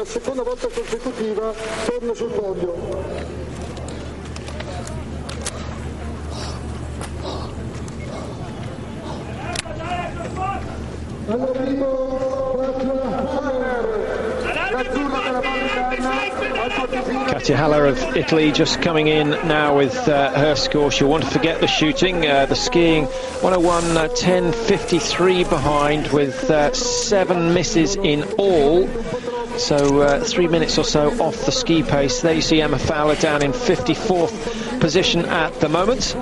Katja Haller of Italy just coming in now with her score. She'll want to forget the shooting. The skiing 101, 10:53 behind with 7 misses in all. So 3 minutes or so off the ski pace. There you see Emma Fowler down in 54th position at the moment.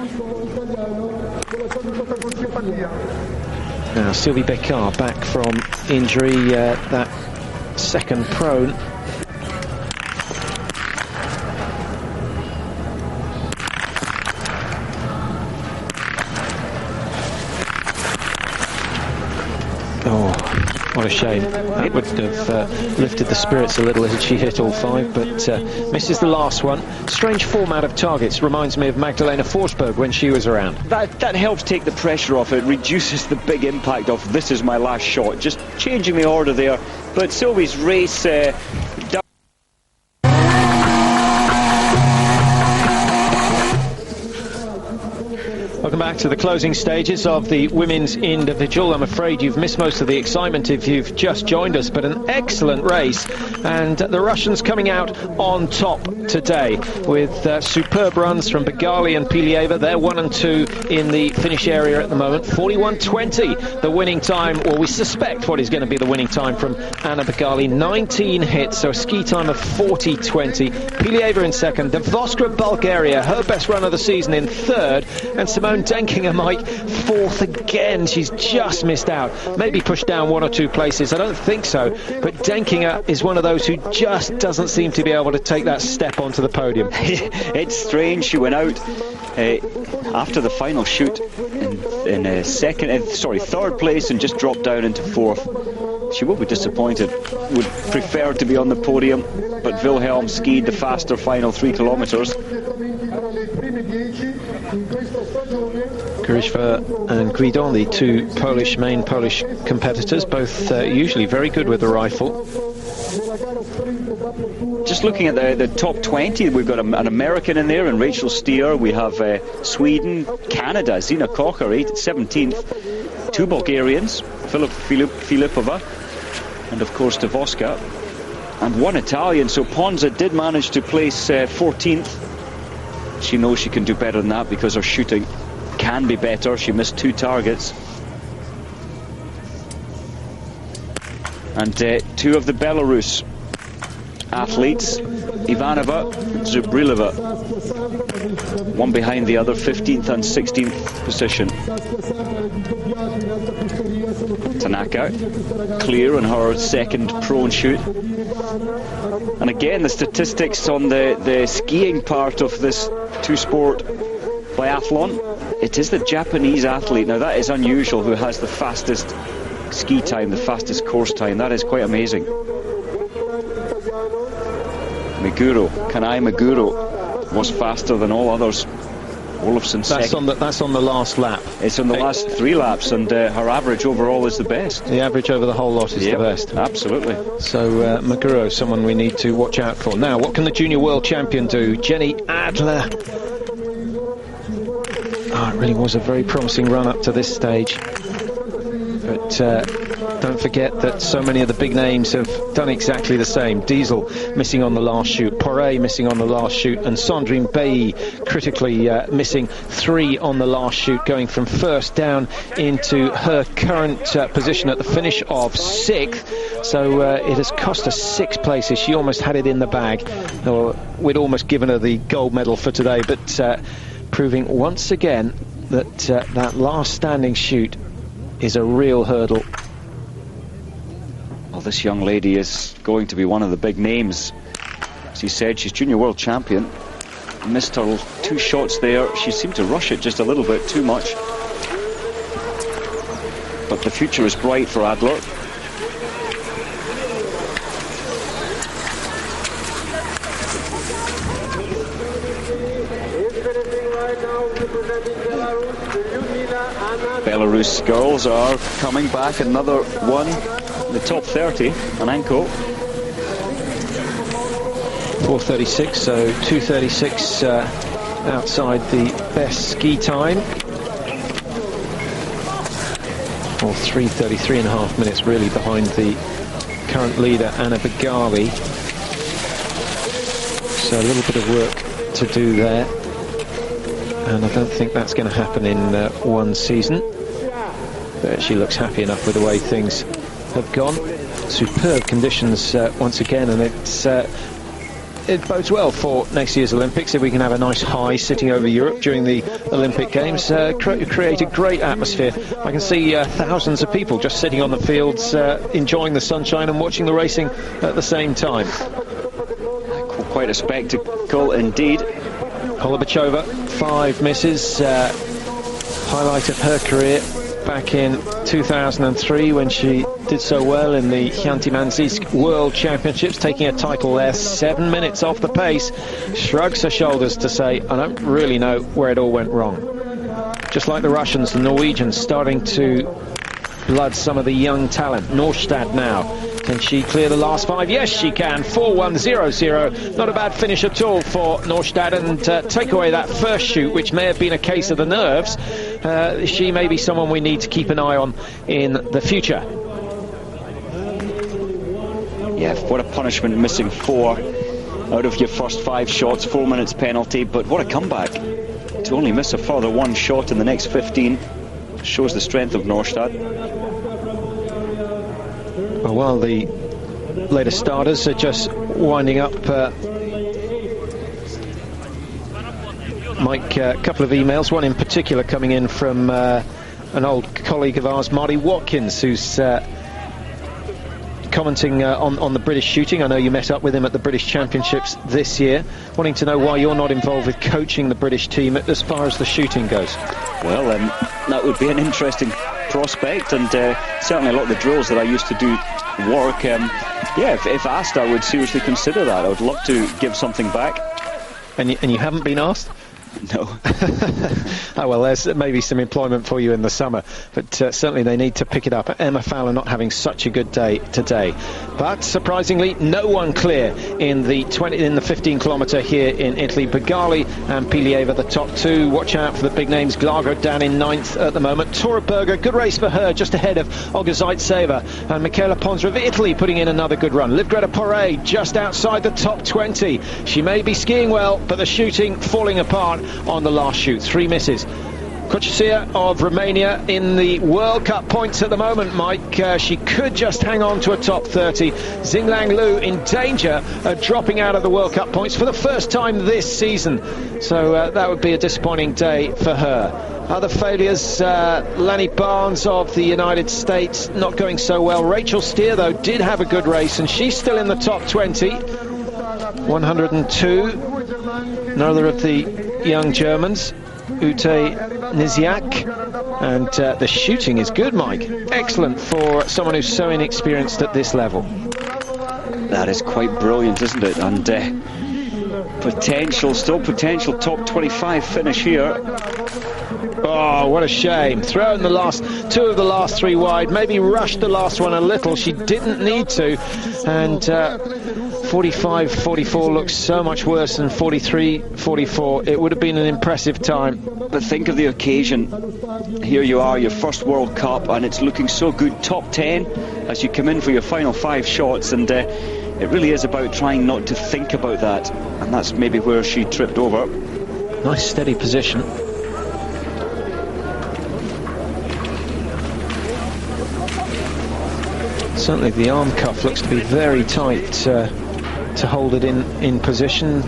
Now Sylvie Beccard back from injury, that second prone. a shame. That would have lifted the spirits a little as she hit all 5, but misses the last one. Strange format of targets. Reminds me of Magdalena Forsberg when she was around. That helps take the pressure off. It reduces the big impact of this is my last shot. Just changing the order there. But Sylvie's race... Welcome back to the closing stages of the women's individual. I'm afraid you've missed most of the excitement if you've just joined us, but an excellent race, and the Russians coming out on top today with superb runs from Begali and Pilieva. They're 1 and 2 in the finish area at the moment. 41.20 the winning time, or we suspect what is going to be the winning time from Anna Begali. 19 hits, so a ski time of 40.20. Pilieva in second, Voskra Bulgaria, her best run of the season, in third, and Simone Denkinger, Mike, fourth again. She's just missed out. Maybe pushed down 1 or 2 places. I don't think so. But Denkinger is one of those who just doesn't seem to be able to take that step onto the podium. It's strange. She went out after the final shoot in third place and just dropped down into 4th. She will be disappointed. Would prefer to be on the podium, but Wilhelm skied the faster final 3 kilometres. Grishva and Guidon, the 2 main Polish competitors, both usually very good with the rifle. Just looking at the top 20, we've got an American in there, and Rachel Steer. We have Sweden, Canada, Zina Kocher, 17th. 2 Bulgarians, Filipova, and of course Voska, and 1 Italian. So Ponza did manage to place 14th. She knows she can do better than that because her shooting can be better. She missed 2 targets. And 2 of the Belarus athletes, Ivanova and Zubrilova, one behind the other, 15th and 16th position. Tanaka clear on her second prone shoot. And again, the statistics on the skiing part of this 2-sport biathlon, it is the Japanese athlete, now that is unusual, who has the fastest ski time, the fastest course time. That is quite amazing. Kanai Meguro was faster than all others. Olofsson second. That's on the last lap. It's on the last 3 laps, and her average overall is the best. The average over the whole lot is the best. Absolutely. So Meguro, someone we need to watch out for. Now, what can the junior world champion do? Jenny Adler. Oh, it really was a very promising run up to this stage. But don't forget that so many of the big names have done exactly the same. Diesel missing on the last shoot, Poiré missing on the last shoot, and Sandrine Bailly critically missing 3 on the last shoot, going from first down into her current position at the finish of 6th. So it has cost her 6 places. She almost had it in the bag. We'd almost given her the gold medal for today, but proving once again that that last standing shoot is a real hurdle. Well, this young lady is going to be one of the big names. As you said, she's junior world champion. Missed her 2 shots there. She seemed to rush it just a little bit too much. But the future is bright for Adler. Belarus girls are coming back, another one in the top 30, Ananko. 4:36, so 2:36 outside the best ski time. Or 3:33.5 minutes really behind the current leader, Anna Begali. So a little bit of work to do there. And I don't think that's going to happen in one season. But she looks happy enough with the way things have gone. Superb conditions once again, and it bodes well for next year's Olympics if we can have a nice high sitting over Europe during the Olympic Games. Create a great atmosphere. I can see thousands of people just sitting on the fields enjoying the sunshine and watching the racing at the same time. Quite a spectacle indeed. Holubachova, 5 misses, highlight of her career, back in 2003 when she did so well in the Khanty-Mansiysk World Championships, taking a title there. 7 minutes off the pace. Shrugs her shoulders to say, I don't really know where it all went wrong. Just like the Russians, the Norwegians starting to blood some of the young talent. Norstad now. Can she clear the last 5? Yes, she can. 4-1-0-0. Not a bad finish at all for Norstad, and take away that first shoot, which may have been a case of the nerves. She may be someone we need to keep an eye on in the future. Yeah, what a punishment, missing 4 out of your first 5 shots, 4 minutes penalty, but what a comeback. To only miss a further 1 shot in the next 15 shows the strength of Norstad. Well, while the later starters are just winding up, Mike, a couple of emails, one in particular coming in from an old colleague of ours, Marty Watkins, who's commenting on the British shooting. I know you met up with him at the British Championships this year, wanting to know why you're not involved with coaching the British team as far as the shooting goes. Well, that would be an interesting prospect, and certainly a lot of the drills that I used to do work. Yeah, if asked, I would seriously consider that. I would love to give something back. And you haven't been asked? No. Oh, well, there's maybe some employment for you in the summer, but certainly they need to pick it up. Emma Fowler not having such a good day today, but surprisingly no one clear in the 15-kilometre here in Italy. Bagali and Pilieva the top 2. Watch out for the big names. Glago down in 9th at the moment. Tora Berger, good race for her, just ahead of Olga Zaitseva, and Michaela Ponzra of Italy putting in another good run. Livgreta Poré just outside the top 20. She may be skiing well, but the shooting falling apart on the last shoot. 3 misses. Kochisia of Romania in the World Cup points at the moment, Mike. She could just hang on to a top 30. Xinglang Lu in danger of dropping out of the World Cup points for the first time this season. So that would be a disappointing day for her. Other failures, Lanny Barnes of the United States not going so well. Rachel Steer, though, did have a good race, and she's still in the top 20. 102. Another of the young Germans, Ute Niziak, and the shooting is good, Mike. Excellent for someone who's so inexperienced at this level. That is quite brilliant, isn't it? And still potential top 25 finish here. Oh, what a shame. Thrown the last 2 of the last 3 wide, maybe rushed the last one a little. She didn't need to, and 45-44 looks so much worse than 43-44. It would have been an impressive time. But think of the occasion. Here you are, your first World Cup, and it's looking so good. Top 10 as you come in for your final 5 shots, and it really is about trying not to think about that, and that's maybe where she tripped over. Nice steady position. Certainly the arm cuff looks to be very tight to hold it in position.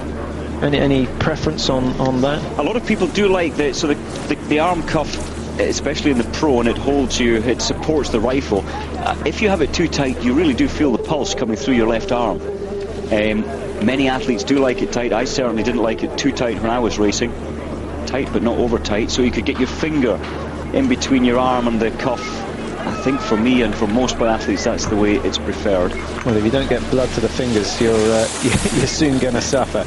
Any preference on that? A lot of people do like the arm cuff, especially in the pro, and it holds you, it supports the rifle. If you have it too tight, you really do feel the pulse coming through your left arm. Many athletes do like it tight. I certainly didn't like it too tight when I was racing. Tight but not over tight, so you could get your finger in between your arm and the cuff. I think for me and for most biathletes, that's the way it's preferred. Well, if you don't get blood to the fingers, you're soon going to suffer.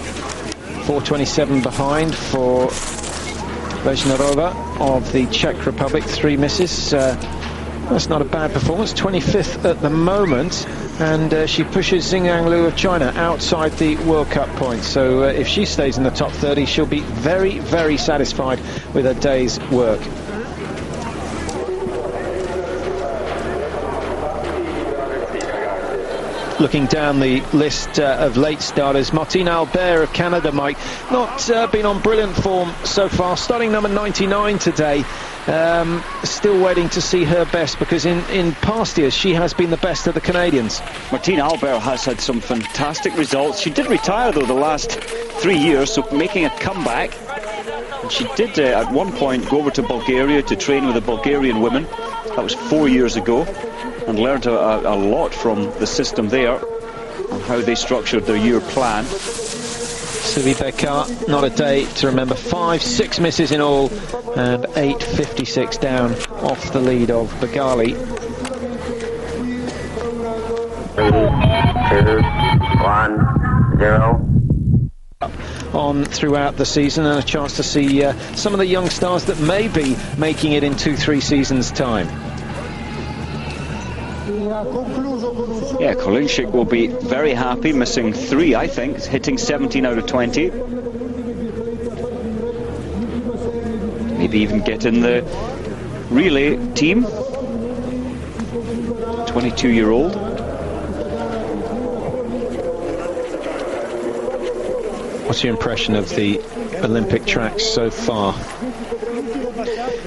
4:27 behind for Vejnarova of the Czech Republic. 3 misses. That's not a bad performance. 25th at the moment, and she pushes Xinglang Lu of China outside the World Cup points. So if she stays in the top 30, she'll be very, very satisfied with her day's work. Looking down the list of late starters, Martine Albert of Canada, Mike, not been on brilliant form so far. Starting number 99 today. Still waiting to see her best, because in past years she has been the best of the Canadians. Martine Albert has had some fantastic results. She did retire, though, the last 3 years, so making a comeback. And she did at one point go over to Bulgaria to train with the Bulgarian women. That was 4 years ago, and learned a lot from the system there and how they structured their year plan. Sylvie Beckart, not a day to remember. 5, 6 misses in all, and 8:56 down off the lead of Bagali. 3, 2, 1, 0. On throughout the season, and a chance to see some of the young stars that may be making it in 2-3 seasons' time. Yeah, Kolinchik will be very happy, missing 3, I think, hitting 17 out of 20. Maybe even get in the relay team. 22-year-old. What's your impression of the Olympic tracks so far?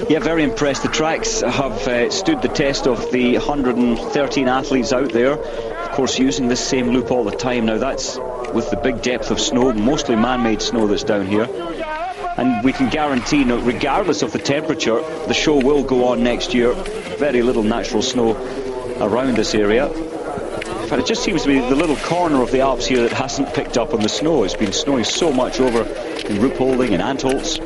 Yeah, very impressed. The tracks have stood the test of the 113 athletes out there. Of course, using this same loop all the time. Now, that's with the big depth of snow, mostly man-made snow that's down here. And we can guarantee, regardless of the temperature, the show will go on next year. Very little natural snow around this area. In fact, it just seems to be the little corner of the Alps here that hasn't picked up on the snow. It's been snowing so much over in Ruhpolding and Antholz.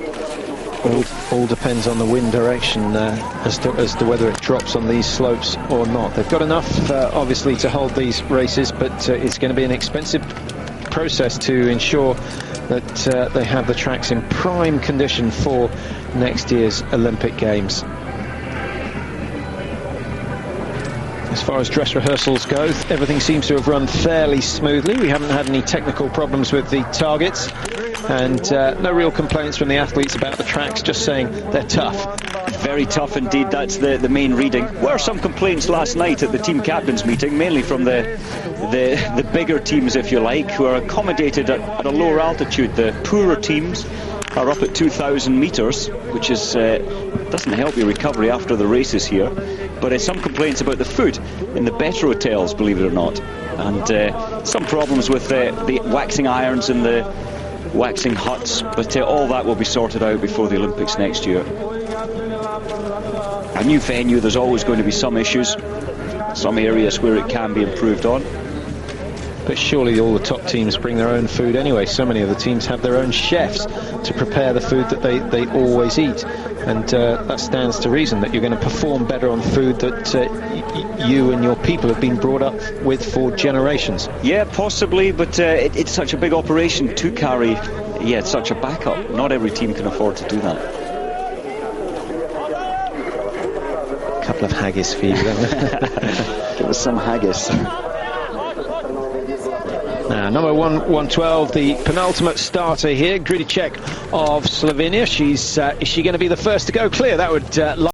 All depends on the wind direction as to whether it drops on these slopes or not. They've got enough, obviously, to hold these races, but it's going to be an expensive process to ensure that they have the tracks in prime condition for next year's Olympic Games. As far as dress rehearsals go, everything seems to have run fairly smoothly. We haven't had any technical problems with the targets, and no real complaints from the athletes about the tracks, just saying they're tough. Very tough indeed, that's the main reading. Were some complaints last night at the team captains meeting, mainly from the bigger teams, if you like, who are accommodated at a lower altitude. The poorer teams are up at 2,000 metres, which is doesn't help your recovery after the races here. But some complaints about the food in the better hotels, believe it or not, and some problems with the waxing irons and the waxing huts, but all that will be sorted out before the Olympics next year. A new venue, there's always going to be some issues, some areas where it can be improved on. But surely all the top teams bring their own food anyway. So many of the teams have their own chefs to prepare the food that they always eat. And that stands to reason that you're going to perform better on food that you and your people have been brought up with for generations. Yeah, possibly, but it's such a big operation to carry such a backup. Not every team can afford to do that. A couple of haggis for you then. Give us some haggis. Now, number 112, the penultimate starter here, Grudicek of Slovenia. Is she going to be the first to go clear? That would